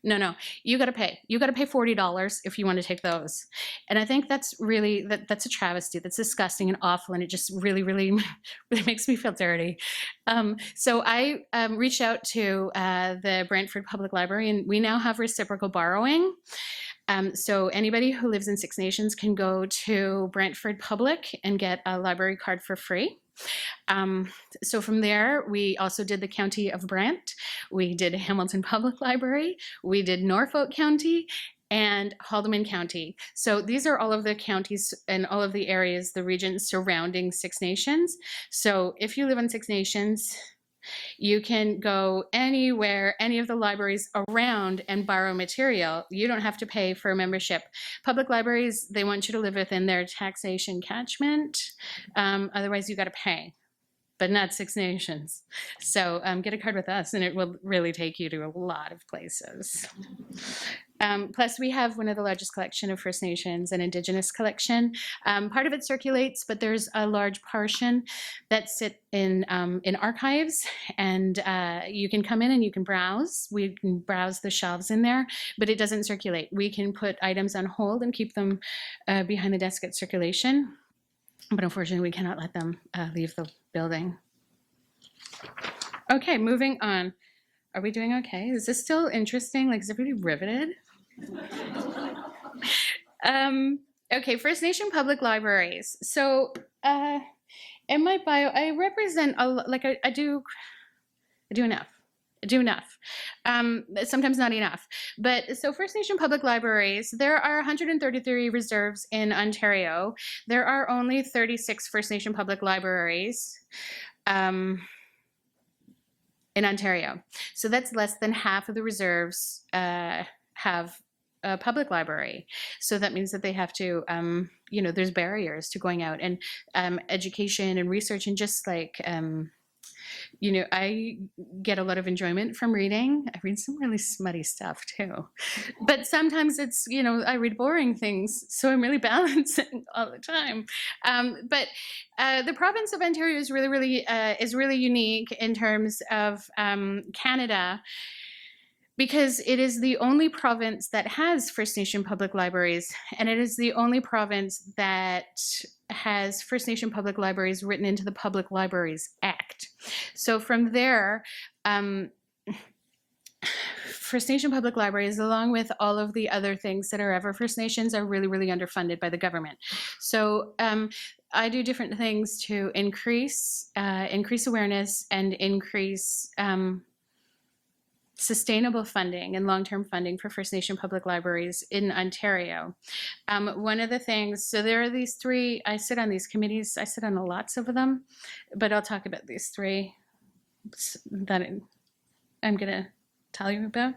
No, you got to pay. You got to pay $40 if you want to take those. And I think that's really, that's a travesty. That's disgusting and awful. And it just really, really, really makes me feel dirty. So I reached out to the Brantford Public Library, and we now have reciprocal borrowing. So anybody who lives in Six Nations can go to Brantford Public and get a library card for free. So from there, we also did the County of Brant. We did Hamilton Public Library. We did Norfolk County and Haldimand County. So these are all of the counties and all of the areas, the regions surrounding Six Nations. So if you live in Six Nations, you can go anywhere, any of the libraries around, and borrow material. You don't have to pay for a membership. Public libraries, they want you to live within their taxation catchment. Otherwise, you got to pay, but not Six Nations. So get a card with us, and it will really take you to a lot of places. Plus, we have one of the largest collection of First Nations and Indigenous collection. Part of it circulates, but there's a large portion that sit in archives, and you can come in and you can browse. We can browse the shelves in there, but it doesn't circulate. We can put items on hold and keep them behind the desk at circulation, but unfortunately, we cannot let them leave the building. Okay, moving on. Are we doing okay? Is this still interesting? Like, is everybody riveted? Okay, First Nation public libraries. So in my bio, I represent I do enough. Sometimes not enough. But so First Nation public libraries, there are 133 reserves in Ontario. There are only 36 First Nation public libraries in Ontario. So that's less than half of the reserves have a public library. So that means that they have to, there's barriers to going out and education and research and just like, I get a lot of enjoyment from reading. I read some really smutty stuff too. But sometimes it's, I read boring things. So I'm really balancing all the time. But the province of Ontario is really unique in terms of Canada, because it is the only province that has First Nation public libraries, and it is the only province that has First Nation public libraries written into the Public Libraries Act. So from there, First Nation public libraries, along with all of the other things that are ever First Nations, are really, really underfunded by the government. So I do different things to increase awareness and increase sustainable funding and long-term funding for First Nation public libraries in Ontario. One of the things, so there are these three, I sit on these committees, I sit on lots of them, but I'll talk about these three that I'm going to tell you about.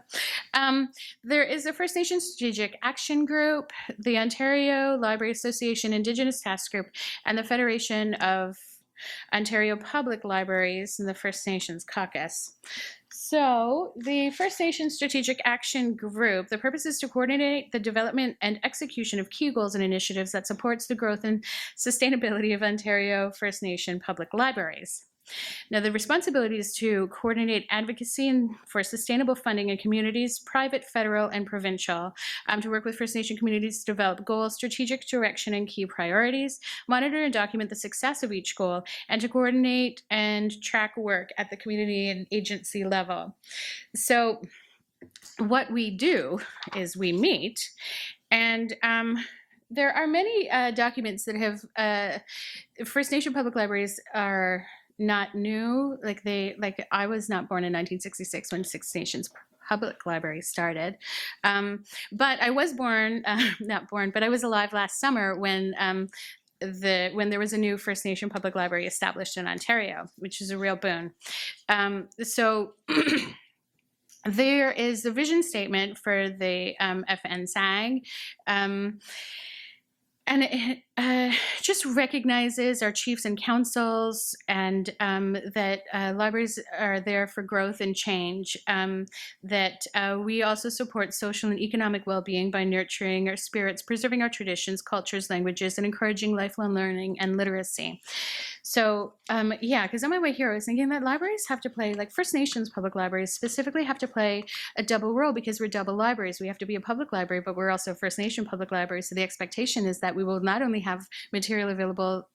There is a First Nation Strategic Action Group, the Ontario Library Association Indigenous Task Group, and the Federation of Ontario Public Libraries and the First Nations Caucus. So the First Nations Strategic Action Group, the purpose is to coordinate the development and execution of key goals and initiatives that supports the growth and sustainability of Ontario First Nation public libraries. Now, the responsibility is to coordinate advocacy for sustainable funding in communities, private, federal, and provincial, to work with First Nation communities to develop goals, strategic direction, and key priorities, monitor and document the success of each goal, and to coordinate and track work at the community and agency level. So what we do is we meet, and there are many documents that have, First Nation public libraries are not new. Like I was not born in 1966 when Six Nations Public Library started, but I was born, but I was alive last summer when there was a new First Nation Public Library established in Ontario, which is a real boon. So there is a vision statement for the FNSAG. And it just recognizes our chiefs and councils, and that libraries are there for growth and change, that we also support social and economic well-being by nurturing our spirits, preserving our traditions, cultures, languages, and encouraging lifelong learning and literacy. So yeah, because on my way here, I was thinking that libraries have to play, like First Nations public libraries specifically have to play a double role, because we're double libraries. We have to be a public library, but we're also a First Nation public library. So the expectation is that we will not only have material available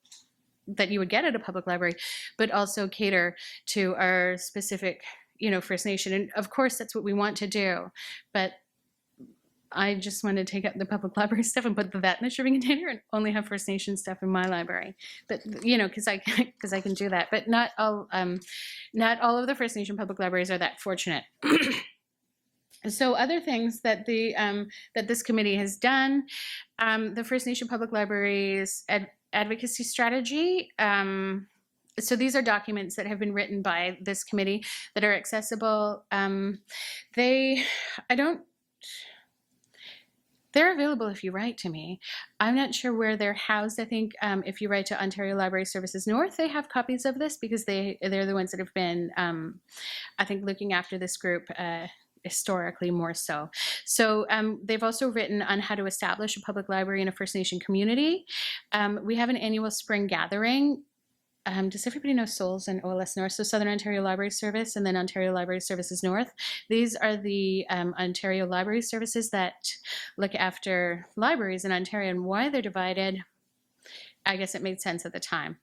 that you would get at a public library, but also cater to our specific, First Nation. And of course, that's what we want to do. But I just want to take out the public library stuff and put that in the shipping container and only have First Nation stuff in my library. But because I can do that. But not all of the First Nation public libraries are that fortunate. So other things that that this committee has done, the First Nation Public Libraries Advocacy Strategy. So these are documents that have been written by this committee that are accessible. They're available if you write to me. I'm not sure where they're housed. I think if you write to Ontario Library Services North, they have copies of this, because they're the ones that have been, I think, looking after this group historically more so. So they've also written on how to establish a public library in a First Nation community. We have an annual spring gathering. Does everybody know SOLS and OLS North? So Southern Ontario Library Service and then Ontario Library Services North. These are the Ontario Library Services that look after libraries in Ontario, and why they're divided, I guess it made sense at the time.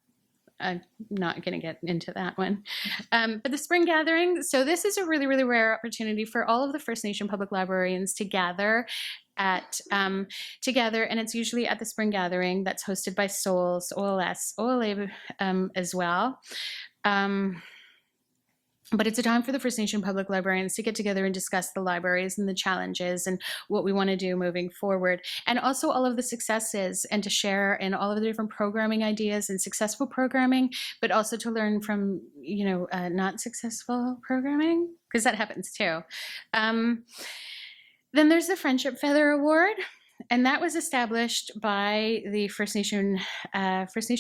I'm not going to get into that one. But the spring gathering, so this is a really, really rare opportunity for all of the First Nation public librarians to gather together, and it's usually at the spring gathering that's hosted by SOLS, OLS, OLA as well. But it's a time for the First Nation public librarians to get together and discuss the libraries and the challenges and what we want to do moving forward, and also all of the successes, and to share in all of the different programming ideas and successful programming, but also to learn from, not successful programming, because that happens too. Then there's the Friendship Feather Award, and that was established by the First Nation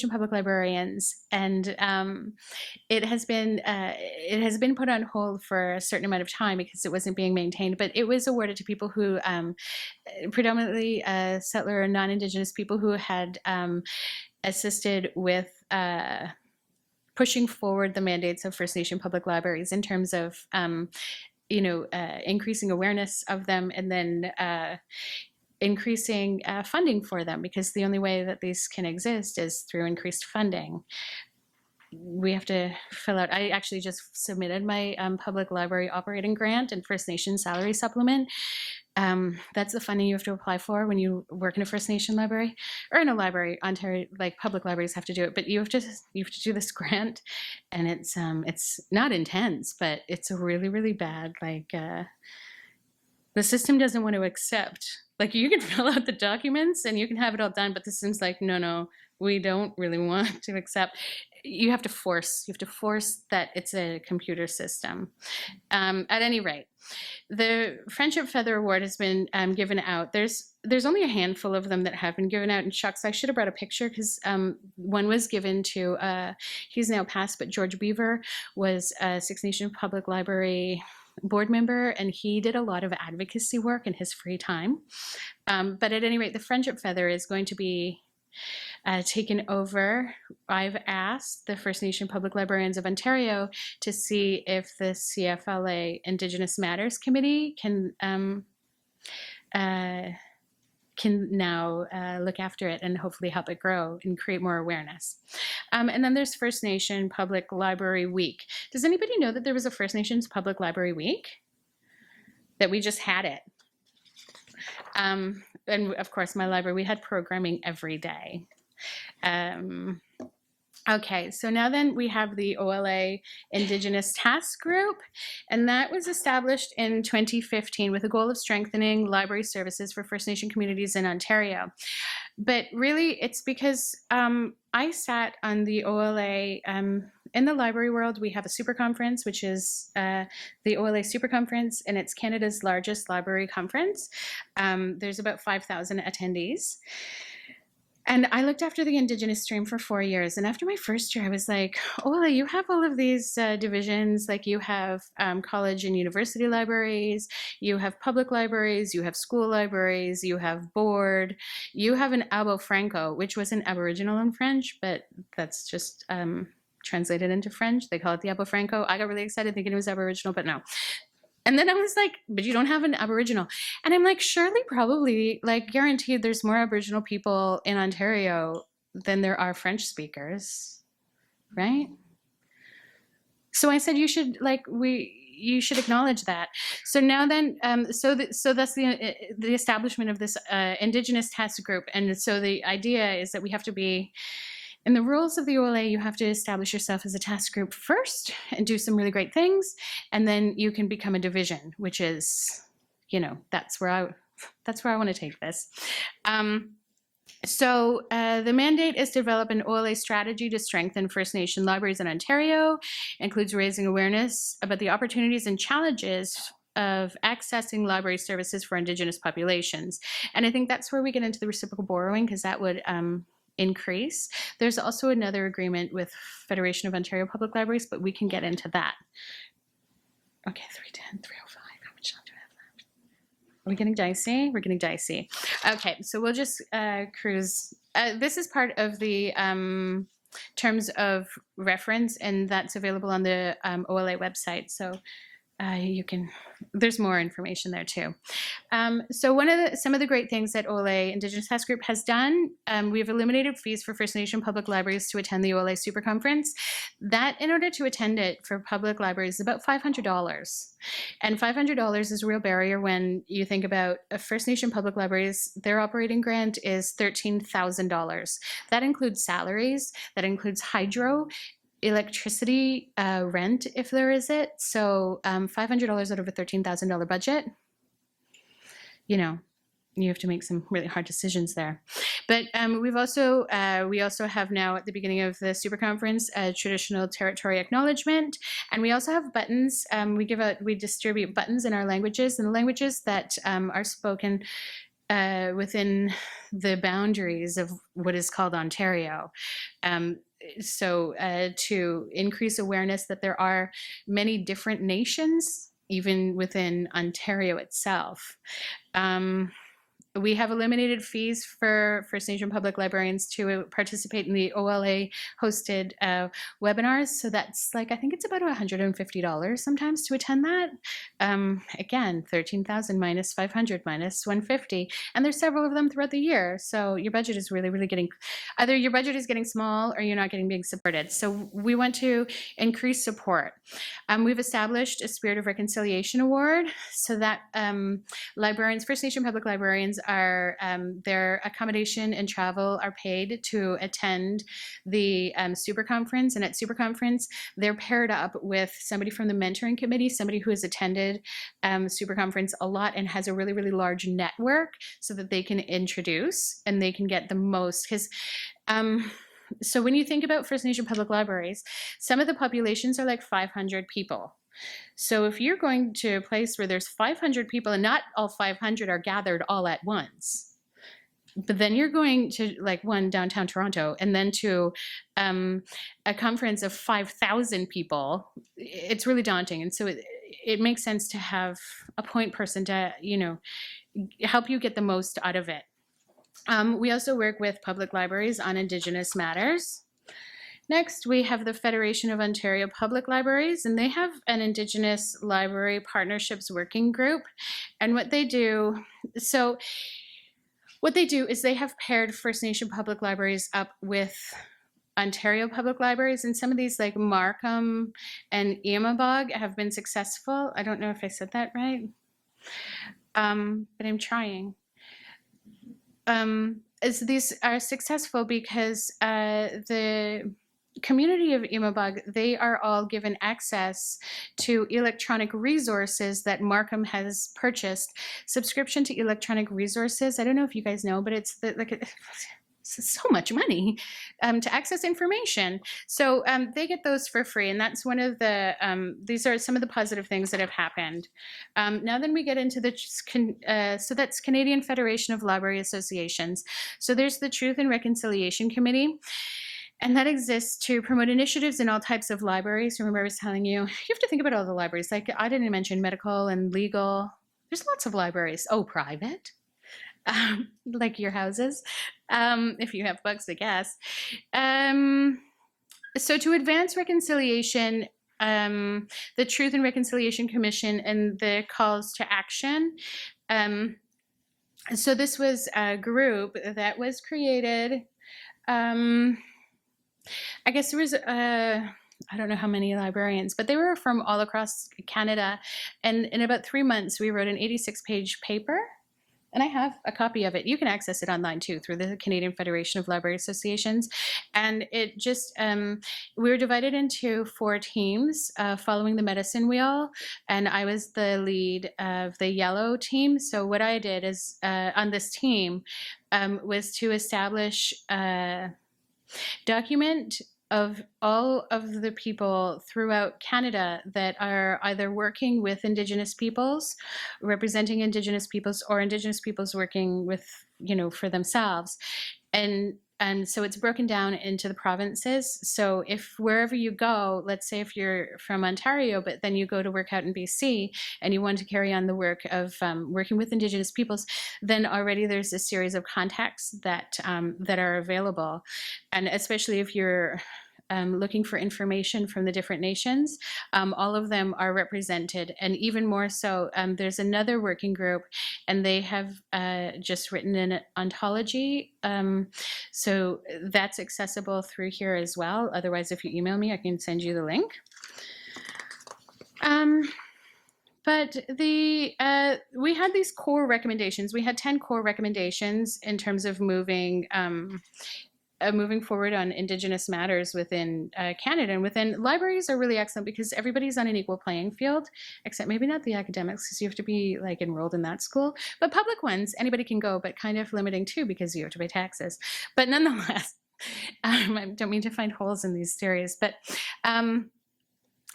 public librarians, and it has been put on hold for a certain amount of time because it wasn't being maintained. But it was awarded to people who, predominantly settler and non-Indigenous people, who had assisted with pushing forward the mandates of First Nation public libraries in terms of increasing awareness of them, and then increasing funding for them, because the only way that these can exist is through increased funding. We have to fill out, I actually just submitted my public library operating grant and First Nation salary supplement. That's the funding you have to apply for when you work in a First Nation library or in a library. Ontario, like public libraries have to do it, but you have to do this grant, and it's not intense, but it's a really, really bad, the system doesn't want to accept. You can fill out the documents and you can have it all done, but the system's like, no, we don't really want to accept. You have to force that it's a computer system. At any rate, the Friendship Feather Award has been given out. There's only a handful of them that have been given out, and shucks, I should have brought a picture, because one was given to, he's now passed, but George Beaver was a Six Nation Public Library board member, and he did a lot of advocacy work in his free time. But at any rate, the Friendship Feather is going to be taken over. I've asked the First Nation Public Librarians of Ontario to see if the CFLA Indigenous Matters Committee can now look after it and hopefully help it grow and create more awareness. And then there's First Nation Public Library Week. Does anybody know that there was a First Nations Public Library Week? That we just had it. And of course, my library, we had programming every day. Okay, so now then we have the OLA Indigenous Task Group, and that was established in 2015 with the goal of strengthening library services for First Nation communities in Ontario. But really, it's because I sat on the OLA, in the library world, we have a super conference, which is the OLA Super Conference, and it's Canada's largest library conference. There's about 5,000 attendees. And I looked after the Indigenous stream for 4 years. And after my first year, I was like, Ola, you have all of these divisions. You have college and university libraries, you have public libraries, you have school libraries, you have board, you have an Abo Franco, which wasn't Aboriginal in French, but that's just translated into French. They call it the Abo Franco. I got really excited thinking it was Aboriginal, but no. And then I was like, but you don't have an Aboriginal. And I'm like, surely, probably, guaranteed there's more Aboriginal people in Ontario than there are French speakers, right? So I said, you should acknowledge that. So now then, so that's the establishment of this Indigenous Task Group. And so the idea is that we have to be, in the rules of the OLA, you have to establish yourself as a task group first and do some really great things, and then you can become a division, which is, that's where I want to take this. So the mandate is to develop an OLA strategy to strengthen First Nation libraries in Ontario. It includes raising awareness about the opportunities and challenges of accessing library services for Indigenous populations. And I think that's where we get into the reciprocal borrowing, because that would increase. There's also another agreement with Federation of Ontario Public Libraries, but we can get into that. Okay, 310, 305. How much time do I have left? we getting dicey? We're getting dicey. Okay, so we'll just cruise. This is part of the terms of reference, and that's available on the OLA website. So you can, there's more information there too. So some of the great things that OLA Indigenous Task Group has done, we've eliminated fees for First Nation public libraries to attend the OLA Super Conference. That, in order to attend it for public libraries, is about $500. And $500 is a real barrier when you think about First Nation public libraries. Their operating grant is $13,000. That includes salaries, that includes hydro, electricity, rent, if there is it. So $500 out of a $13,000 budget, you know, you have to make some really hard decisions there. But we also have now at the beginning of the Super Conference a traditional territory acknowledgement, and we also have buttons. We distribute buttons in our languages, and the languages that are spoken within the boundaries of what is called Ontario. So to increase awareness that there are many different nations, even within Ontario itself. We have eliminated fees for First Nation public librarians to participate in the OLA hosted webinars. So that's like, I think it's about $150 sometimes to attend that. Again, 13,000 minus 500 minus 150. And there's several of them throughout the year. So your budget is really getting, either your budget is getting small or you're not being supported. So we want to increase support. We've established a Spirit of Reconciliation Award so that librarians, First Nation public librarians, are their accommodation and travel are paid to attend the Super Conference. And at Super Conference, they're paired up with somebody from the mentoring committee, somebody who has attended Super Conference a lot and has a really large network, so that they can introduce and they can get the most. Because so when you think about First Nation public libraries, some of the populations are like 500 people. So if you're going to a place where there's 500 people and not all 500 are gathered all at once, but then you're going to like one downtown Toronto and then to a conference of 5,000 people, it's really daunting. And so it makes sense to have a point person to, you know, help you get the most out of it. We also work with public libraries on Indigenous matters. Next, we have the Federation of Ontario Public Libraries, and they have an Indigenous Library Partnerships Working Group. And what they do is they have paired First Nation public libraries up with Ontario public libraries, and some of these like Markham and Iamabog have been successful. I don't know if I said that right, but I'm trying. As these are successful because the community of Iamabog, they are all given access to electronic resources that Markham has purchased. Subscription to electronic resources, I don't know if you guys know, but it's so much money to access information. So they get those for free, and that's one of the, these are some of the positive things that have happened. Now then we get into the, so that's Canadian Federation of Library Associations. So there's the Truth and Reconciliation Committee, and that exists to promote initiatives in all types of libraries. Remember I was telling you, you have to think about all the libraries. Like I didn't mention medical and legal. There's lots of libraries. Oh, private. Like your houses, if you have books, I guess. So to advance reconciliation, the Truth and Reconciliation Commission and the calls to action. So this was a group that was created. I guess there was I don't know how many librarians, but they were from all across Canada. And in about 3 months, we wrote an 86-page paper. And I have a copy of it. You can access it online too through the Canadian Federation of Library Associations. And it just, we were divided into 4 teams following the medicine wheel. And I was the lead of the yellow team. So what I did is on this team was to establish a document of all of the people throughout Canada that are either working with Indigenous peoples, representing Indigenous peoples, or Indigenous peoples working with, you know, for themselves. And And so it's broken down into the provinces. So if wherever you go, let's say if you're from Ontario, but then you go to work out in BC and you want to carry on the work of working with Indigenous peoples, then already there's a series of contacts that that are available. And especially if you're looking for information from the different nations, all of them are represented. And even more so, there's another working group, and they have just written an ontology. So that's accessible through here as well. Otherwise, if you email me, I can send you the link. But we had these core recommendations. We had 10 core recommendations in terms of moving forward on Indigenous matters within Canada. And within libraries are really excellent because everybody's on an equal playing field, except maybe not the academics because you have to be like enrolled in that school. But public ones, anybody can go, but kind of limiting too because you have to pay taxes. But nonetheless, I don't mean to find holes in these theories, but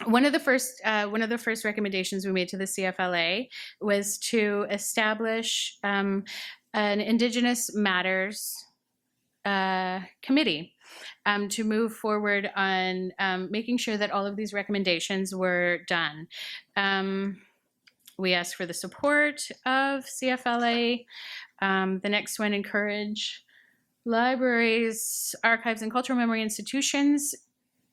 one of the first recommendations we made to the CFLA was to establish an Indigenous matters committee to move forward on making sure that all of these recommendations were done. We asked for the support of CFLA. The next one, encourage libraries, archives, and cultural memory institutions,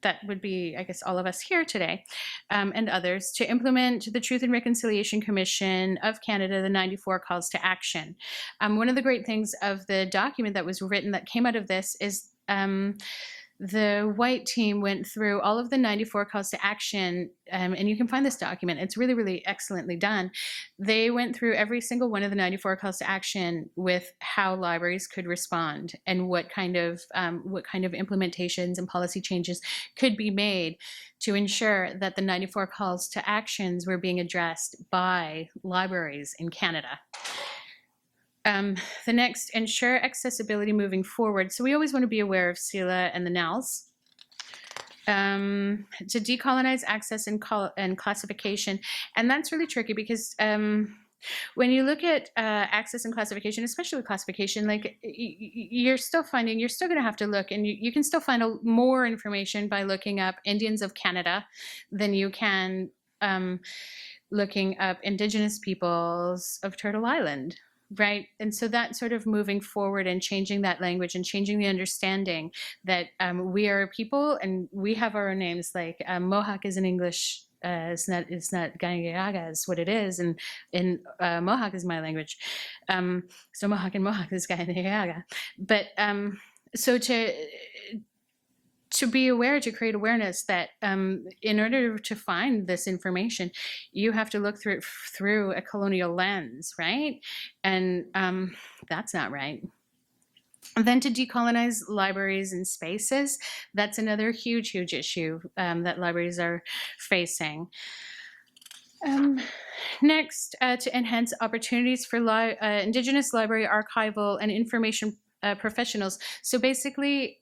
that would be, I guess, all of us here today, and others, to implement the Truth and Reconciliation Commission of Canada, the 94 calls to action. One of the great things of the document that was written that came out of this is the white team went through all of the 94 calls to action, and you can find this document. It's really, really excellently done. They went through every single one of the 94 calls to action with how libraries could respond and what kind of implementations and policy changes could be made to ensure that the 94 calls to actions were being addressed by libraries in Canada. The next, ensure accessibility moving forward. So we always want to be aware of CELA and the NALs. To decolonize access and classification. And that's really tricky because when you look at access and classification, especially with classification, like you're still going to have to look, and you can still find more information by looking up Indians of Canada than you can looking up Indigenous peoples of Turtle Island. Right. And so that sort of moving forward and changing that language and changing the understanding that we are a people and we have our own names, like Mohawk is in English. It's not Kanienkehaka is what it is. And in Mohawk is my language. So Mohawk and Mohawk is Kanienkehaka. But so to be aware, to create awareness that in order to find this information, you have to look through it through a colonial lens, right? And that's not right. And then to decolonize libraries and spaces, that's another huge, huge issue that libraries are facing. Next, to enhance opportunities for Indigenous library archival and information professionals. So basically,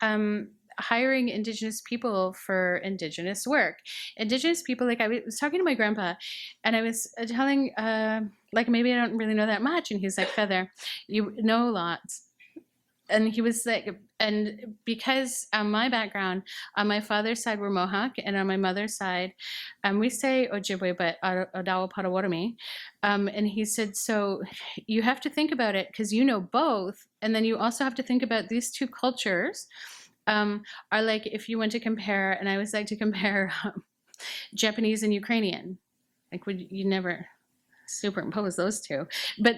hiring Indigenous people for Indigenous work. Indigenous people, like I was talking to my grandpa and I was telling, like maybe I don't really know that much. And he's like, Feather, you know lots. And he was like, and because my background, on my father's side we're Mohawk and on my mother's side, we say Ojibwe, but Odawa Potawatomi. And he said, so you have to think about it because you know both. And then you also have to think about these two cultures are like if you went to compare, and I always like to compare Japanese and Ukrainian. Like would you never superimpose those two? But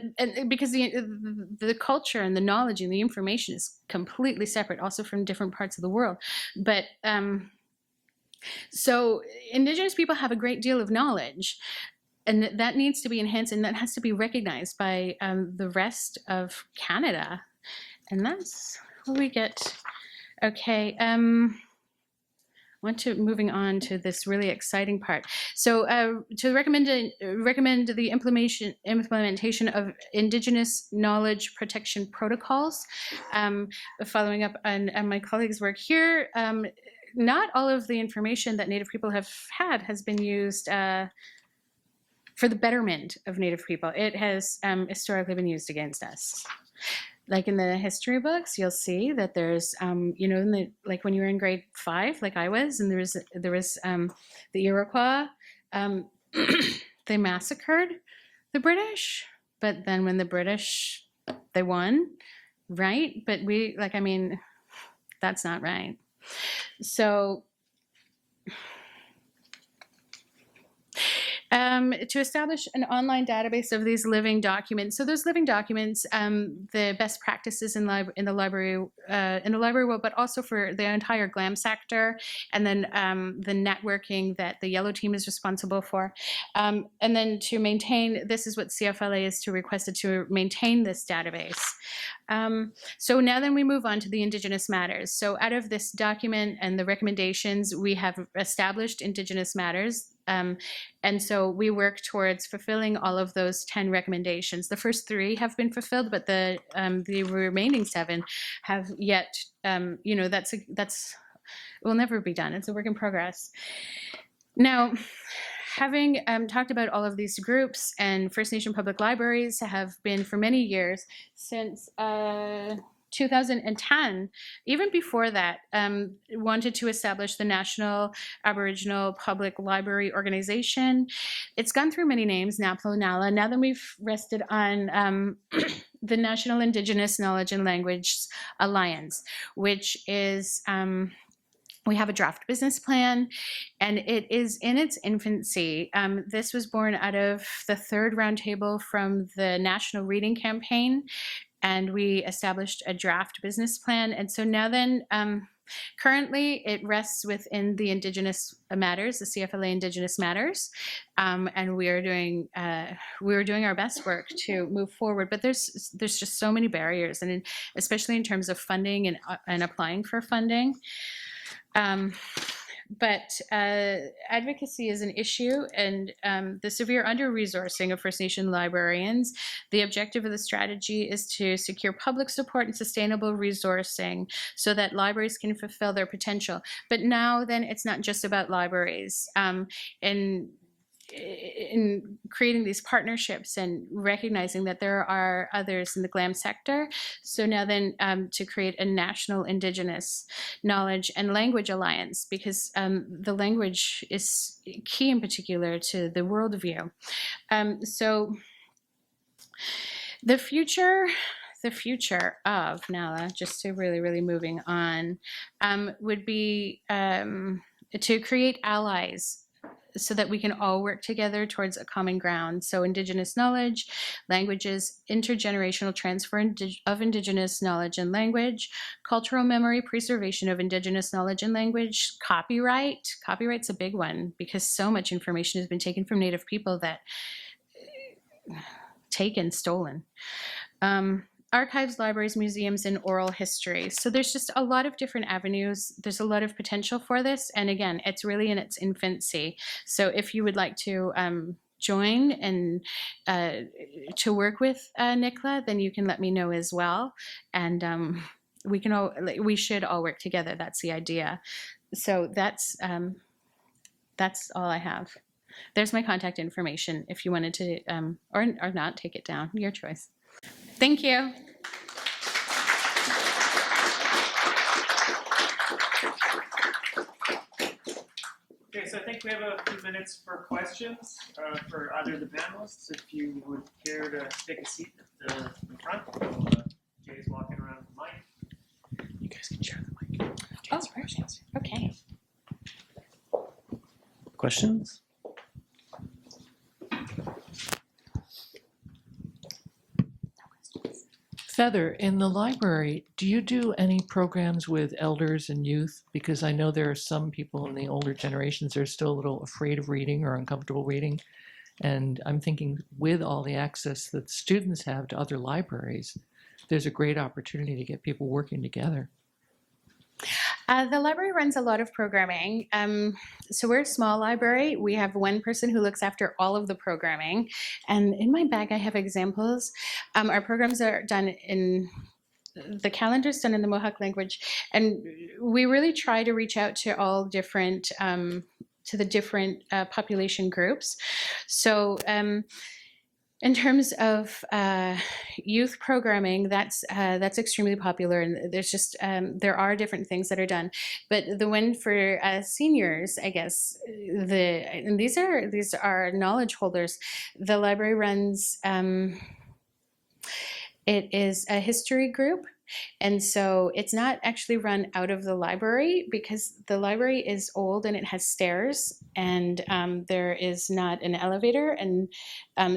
because the culture and the knowledge and the information is completely separate, also from different parts of the world. But so Indigenous people have a great deal of knowledge, and that needs to be enhanced, and that has to be recognized by the rest of Canada, and that's where we get. Okay, moving on to this really exciting part. So to recommend the implementation of Indigenous knowledge protection protocols, following up on my colleagues' work here, not all of the information that Native people have had has been used for the betterment of Native people. It has historically been used against us. like in the history books, you'll see that there's, you know, in the, like when you were in grade 5, like I was, and there was the Iroquois, they massacred the British, but then when the British, they won, right? But we, like, I mean, that's not right. So to establish an online database of these living documents. So those living documents, the best practices in the library world, but also for the entire GLAM sector, and then the networking that the Yellow Team is responsible for. And then to maintain, this is what CFLA is to requested to maintain this database. So now then we move on to the Indigenous matters. So out of this document and the recommendations, we have established Indigenous matters. And so we work towards fulfilling all of those 10 recommendations. The first 3 have been fulfilled, but the remaining 7 have yet, you know, that's will never be done. It's a work in progress. Now, having talked about all of these groups, and First Nation public libraries have been for many years, since 2010, even before that, wanted to establish the National Aboriginal Public Library Organization. It's gone through many names, NAPLO, NALA. Now that we've rested on the National Indigenous Knowledge and Language Alliance, which is, we have a draft business plan, and it is in its infancy. This was born out of the 3rd roundtable from the National Reading Campaign, and we established a draft business plan. And so now then, currently it rests within the Indigenous Matters, the CFLA Indigenous Matters, and we are doing our best work to move forward. But there's just so many barriers, and especially in terms of funding and applying for funding. But advocacy is an issue, and the severe under-resourcing of First Nation librarians. The objective of the strategy is to secure public support and sustainable resourcing so that libraries can fulfill their potential. But now then, it's not just about libraries. In creating these partnerships and recognizing that there are others in the GLAM sector. So now then to create a National Indigenous Knowledge and Language Alliance, because the language is key in particular to the worldview. So the future of NALA, just to really moving on, would be to create allies so that we can all work together towards a common ground. So Indigenous knowledge, languages, intergenerational transfer of Indigenous knowledge and language, cultural memory, preservation of Indigenous knowledge and language, copyright. Copyright's a big one because so much information has been taken from Native people that stolen. Archives, libraries, museums, and oral history. So there's just a lot of different avenues. There's a lot of potential for this. And again, it's really in its infancy. So if you would like to join and to work with NICLA, then you can let me know as well. And we should all work together. That's the idea. So that's all I have. There's my contact information if you wanted to, or not, take it down. Your choice. Thank you. Okay, so I think we have a few minutes for questions for either of the panelists. If you would care to take a seat at the front, Jay's walking around with the mic. You guys can share the mic. Oh, perfect. Okay. Questions? Feather, in the library, do you do any programs with elders and youth? Because I know there are some people in the older generations that are still a little afraid of reading or uncomfortable reading. And I'm thinking with all the access that students have to other libraries, there's a great opportunity to get people working together. The library runs a lot of programming. So we're a small library. We have one person who looks after all of the programming. And in my bag, I have examples. Our programs are done in, the calendar's done in the Mohawk language. And we really try to reach out to all different, to the different population groups. So In terms of youth programming, that's extremely popular, and there's just there are different things that are done. But the one for seniors, I guess, and these are knowledge holders. The library runs. It is a history group. And so it's not actually run out of the library because the library is old and it has stairs and there is not an elevator. And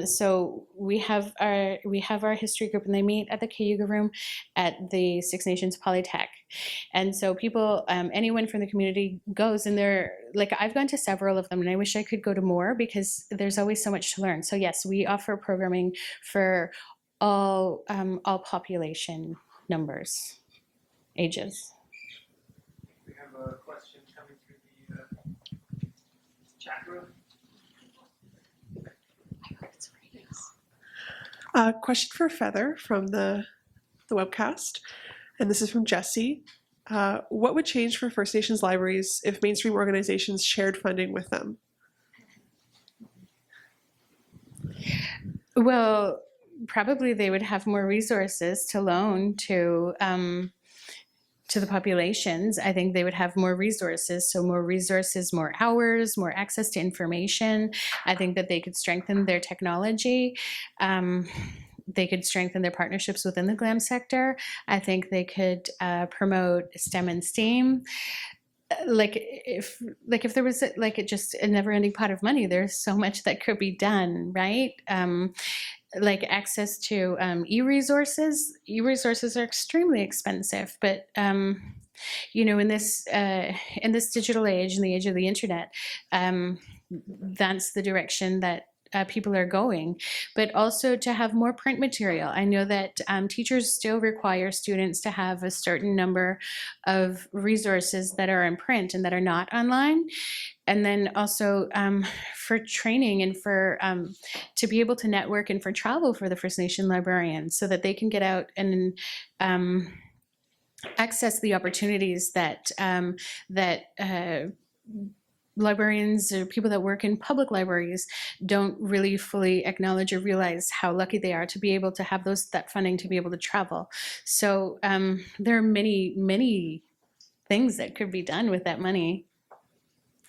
so we have our history group and they meet at the Cayuga room at the Six Nations Polytech. And so people, anyone from the community goes and they're like, I've gone to several of them and I wish I could go to more because there's always so much to learn. So yes, we offer programming for all population numbers, ages. We have a question coming through the chat room. Question for Feather from the webcast, and this is from Jesse. What would change for First Nations libraries if mainstream organizations shared funding with them? Well, probably they would have more resources to loan to the populations. I think they would have more resources. So more resources, more hours, more access to information. I think that they could strengthen their technology. They could strengthen their partnerships within the GLAM sector. I think they could promote STEM and STEAM. If there was just a never-ending pot of money, there's so much that could be done, right? Like access to e-resources. E-resources are extremely expensive, but in this digital age, in the age of the internet, that's the direction that people are going, but also to have more print material. I know that teachers still require students to have a certain number of resources that are in print and that are not online. And then also for training and for to be able to network and for travel for the First Nation librarians so that they can get out and access the opportunities that librarians or people that work in public libraries don't really fully acknowledge or realize how lucky they are to be able to have that funding to be able to travel. So there are many, many things that could be done with that money.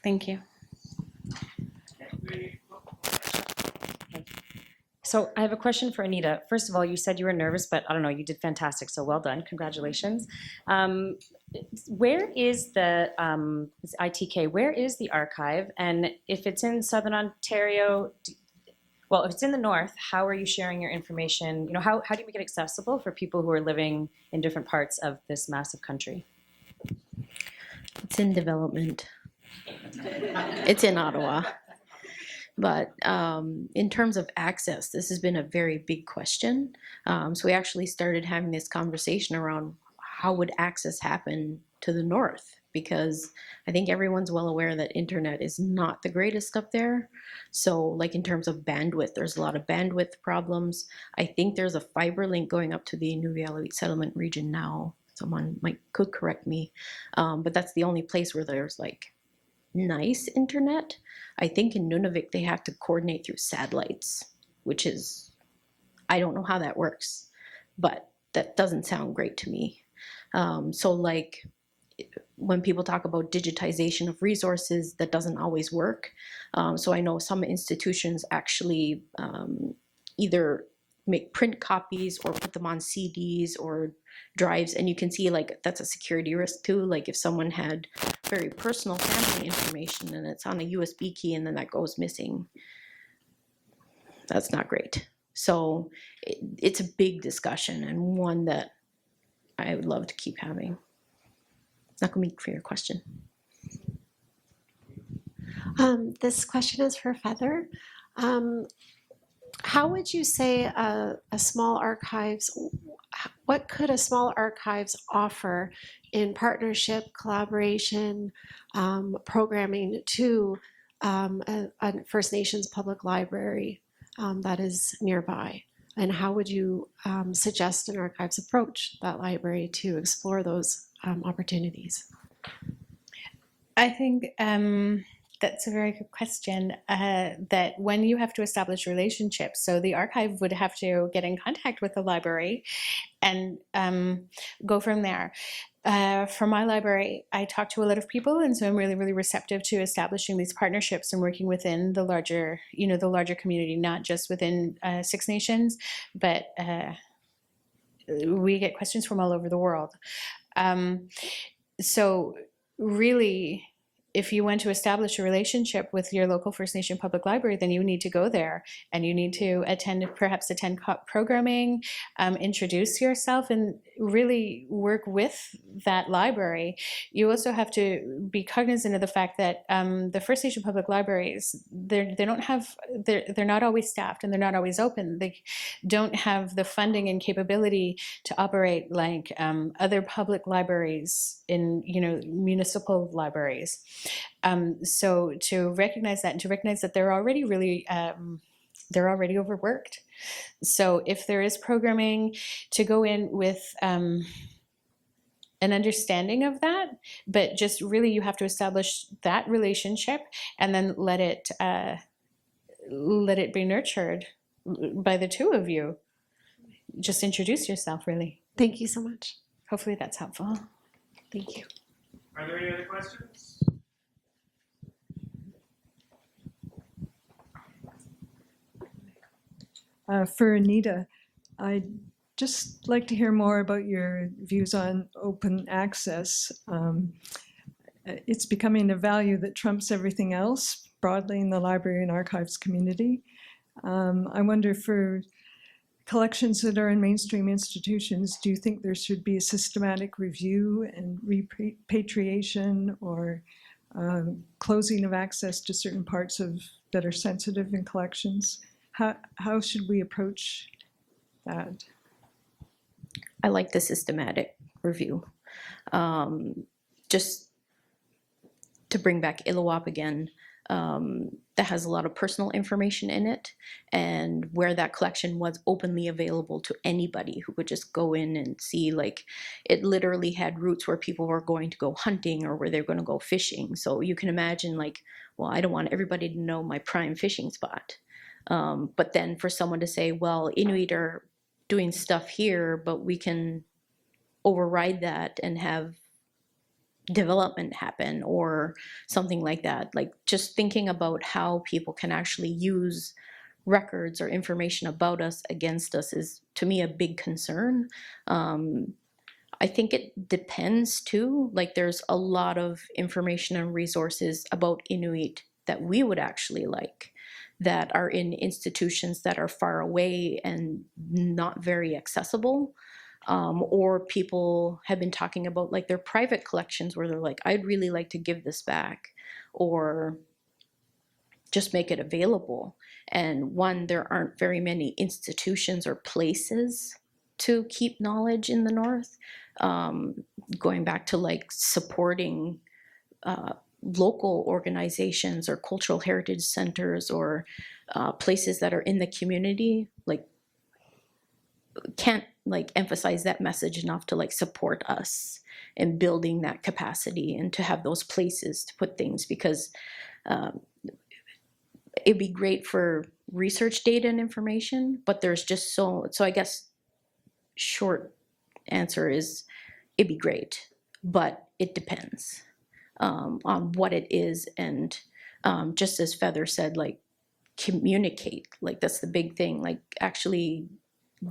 Thank you. So I have a question for Anita. First of all, you said you were nervous, but I don't know, you did fantastic. So well done. Congratulations. Where is the ITK? Where is the archive? And if it's in Southern Ontario, if it's in the north, how are you sharing your information? How do you make it accessible for people who are living in different parts of this massive country? It's in development. It's in Ottawa. But in terms of access, this has been a very big question. So we actually started having this conversation around how would access happen to the north, because I think everyone's well aware that internet is not the greatest up there. So like in terms of bandwidth, there's a lot of bandwidth problems. I think there's a fiber link going up to the Inuit settlement region now. Someone could correct me, but that's the only place where there's like nice internet. I think in Nunavik they have to coordinate through satellites, which is, I don't know how that works, but that doesn't sound great to me. So like when people talk about digitization of resources, that doesn't always work. So I know some institutions actually either make print copies or put them on CDs or drives, and you can see like that's a security risk too. Like if someone had very personal family information and it's on a USB key and then that goes missing, that's not great. So it's a big discussion and one that I would love to keep having. It's not going to be for your question. This question is for Feather. How would you say a small archives, what could a small archives offer in partnership, collaboration, programming to a First Nations public library that is nearby? And how would you suggest an archives approach that library to explore those opportunities? I think That's a very good question. That when you have to establish relationships, so the archive would have to get in contact with the library and go from there. For my library, I talk to a lot of people, and so I'm really, really receptive to establishing these partnerships and working within the larger, the larger community, not just within Six Nations, but we get questions from all over the world. So really, if you want to establish a relationship with your local First Nation public library, then you need to go there and you need to perhaps attend programming, introduce yourself, and really work with that library. You also have to be cognizant of the fact that the First Nation public libraries, they're not always staffed and they're not always open. They don't have the funding and capability to operate like other public libraries in municipal libraries. So to recognize that and to recognize that they're already really they're already overworked. So if there is programming, to go in with an understanding of that, but just really you have to establish that relationship and then let it be nurtured by the two of you. Just introduce yourself, really. Thank you so much. Hopefully that's helpful. Thank you. Are there any other questions? For Anita, I'd just like to hear more about your views on open access. It's becoming a value that trumps everything else broadly in the library and archives community. I wonder, for collections that are in mainstream institutions, do you think there should be a systematic review and repatriation or closing of access to certain parts that are sensitive in collections? How should we approach that? I like the systematic review. Just to bring back Elope again, that has a lot of personal information in it, and where that collection was openly available to anybody who could just go in and see, like, it literally had routes where people were going to go hunting or where they're going to go fishing. So you can imagine, like, well, I don't want everybody to know my prime fishing spot. But then for someone to say, well, Inuit are doing stuff here, but we can override that and have development happen or something like that. Like, just thinking about how people can actually use records or information about us against us is, to me, a big concern. I think it depends too. Like, there's a lot of information and resources about Inuit that we would actually like, that are in institutions that are far away and not very accessible. Or people have been talking about, like, their private collections where they're like, I'd really like to give this back, or just make it available. And one, there aren't very many institutions or places to keep knowledge in the North. Going back to, like, supporting local organizations or cultural heritage centers or places that are in the community, like, can't, like, emphasize that message enough to, like, support us in building that capacity and to have those places to put things, because it'd be great for research data and information, but there's just so I guess short answer is it'd be great, but it depends on what it is. And just as Feather said, like, communicate, like, that's the big thing. Like, actually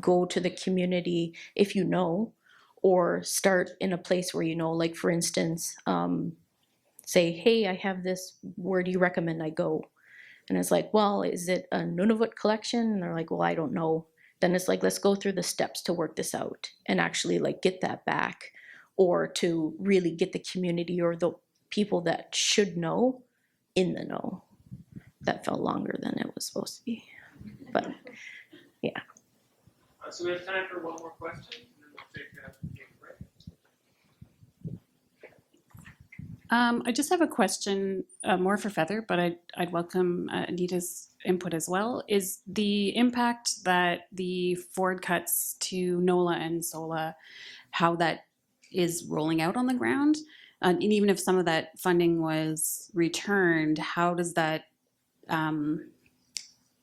go to the community if you know, or start in a place where you know. Like, for instance, say, hey, I have this, where do you recommend I go? And it's like, well, is it a Nunavut collection? And they're like, well, I don't know. Then it's like, let's go through the steps to work this out and actually, like, get that back, or to really get the community or the people that should know in the know. That felt longer than it was supposed to be, but yeah. So we have time for one more question, and then we'll take a break. I just have a question, more for Feather, but I'd welcome Anita's input as well. Is the impact that the forward cuts to NOLA and SOLA, how that is rolling out on the ground? and even if some of that funding was returned, how does that,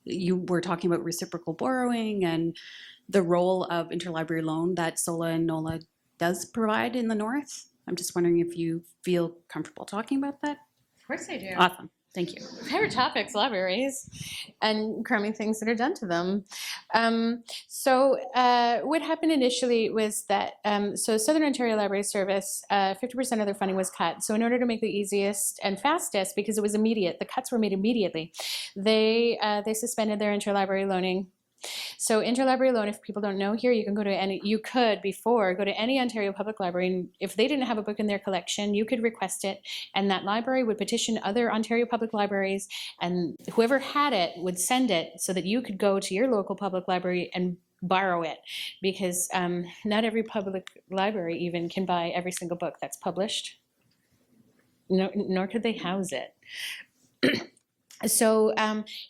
you were talking about reciprocal borrowing and the role of interlibrary loan that SOLA and NOLA does provide in the North. I'm just wondering if you feel comfortable talking about that. Of course I do. Awesome. Thank you. Favorite topics, libraries, and crummy things that are done to them. So what happened initially was that, so Southern Ontario Library Service, 50% of their funding was cut. So in order to make the easiest and fastest, because it was immediate, the cuts were made immediately, they suspended their interlibrary loaning. So interlibrary loan, if people don't know here, you can go to any, you could before go to any Ontario public library, and if they didn't have a book in their collection, you could request it, and that library would petition other Ontario public libraries, and whoever had it would send it so that you could go to your local public library and borrow it, because not every public library even can buy every single book that's published, nor could they house it. So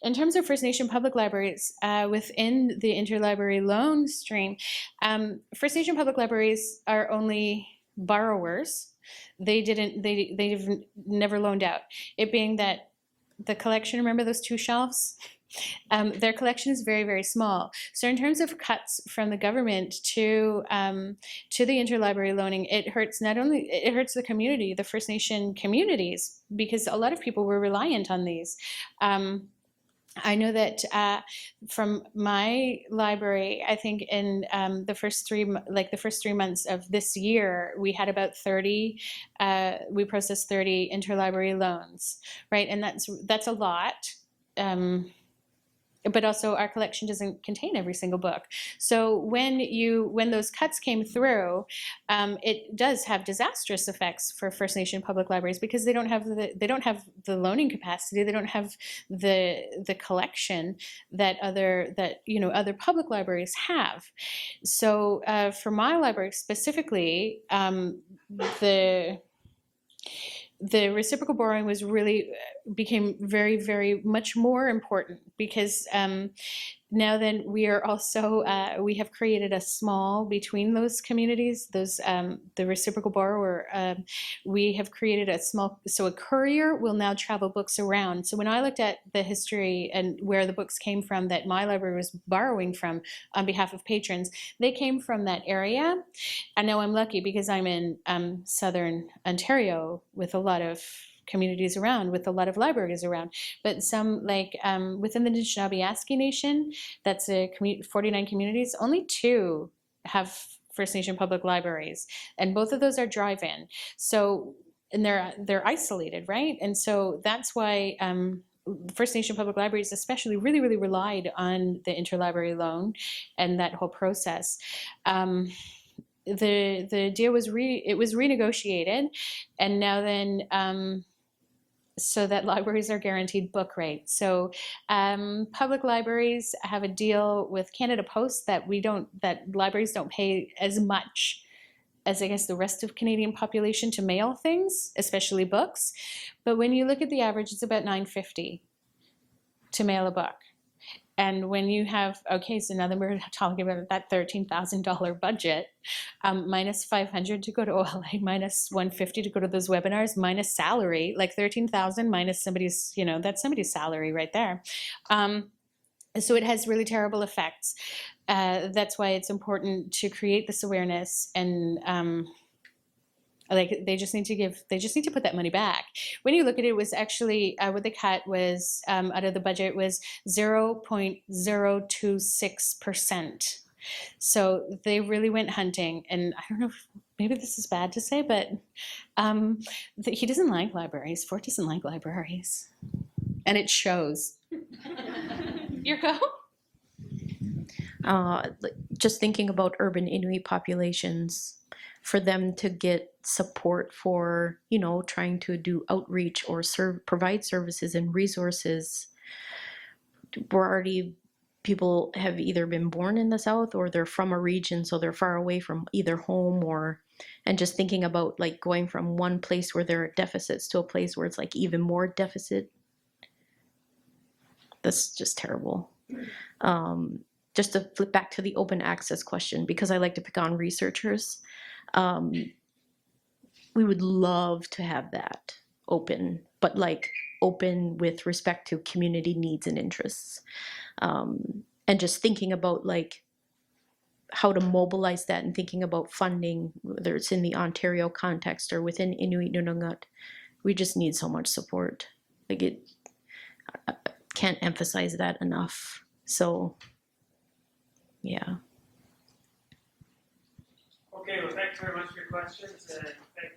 in terms of First Nation public libraries, within the interlibrary loan stream, First Nation public libraries are only borrowers. They've never loaned out. It being that the collection, remember those two shelves? Their collection is very, very small. So in terms of cuts from the government to the interlibrary loaning, it hurts it hurts the community, the First Nation communities, because a lot of people were reliant on these. I know that from my library, I think in the first 3 months of this year, we had about 30. We processed 30 interlibrary loans, right? And that's a lot. But also our collection doesn't contain every single book. So when those cuts came through, it does have disastrous effects for First Nation public libraries, because they don't have the loaning capacity, they don't have the collection that other public libraries have. So for my library specifically, the reciprocal borrowing became very, very much more important, because now then we are also, we have created a small between those communities, the reciprocal borrower, we have created a small, so a courier will now travel books around. So when I looked at the history and where the books came from that my library was borrowing from on behalf of patrons, they came from that area. And now I'm lucky because I'm in Southern Ontario with a lot of communities around, with a lot of libraries around, but some within the Anishinaabe Nation, that's 49 communities, only 2 have First Nation public libraries, and both of those are drive-in. So, and they're isolated, right? And so that's why First Nation public libraries especially really, really relied on the interlibrary loan and that whole process. The deal was renegotiated, and now then so that libraries are guaranteed book rates. So public libraries have a deal with Canada Post that libraries don't pay as much as, I guess, the rest of Canadian population to mail things, especially books. But when you look at the average, it's about $9.50 to mail a book. And when you have, okay, so now that we're talking about that $13,000 budget, minus $500 to go to OLA, minus $150 to go to those webinars, minus salary, like $13,000 minus somebody's, that's somebody's salary right there. So it has really terrible effects. That's why it's important to create this awareness, and they just need to put that money back. When you look at it, it was actually what they cut was out of the budget was 0.026%. So they really went hunting, and I don't know if maybe this is bad to say, but he doesn't like libraries. Fort doesn't like libraries, and it shows. Your go. Just thinking about urban Inuit populations, for them to get support for, trying to do outreach or provide services and resources. People have either been born in the South or they're from a region, so they're far away from either home and just thinking about going from one place where there are deficits to a place where it's even more deficit. That's just terrible. Just to flip back to the open access question, because I like to pick on researchers. we would love to have that open, but like open with respect to community needs and interests. And just thinking about like how to mobilize that and thinking about funding, whether it's in the Ontario context or within Inuit Nunangat, we just need so much support. Like I can't emphasize that enough. So, yeah. Okay, well, thanks very much for your questions. And thank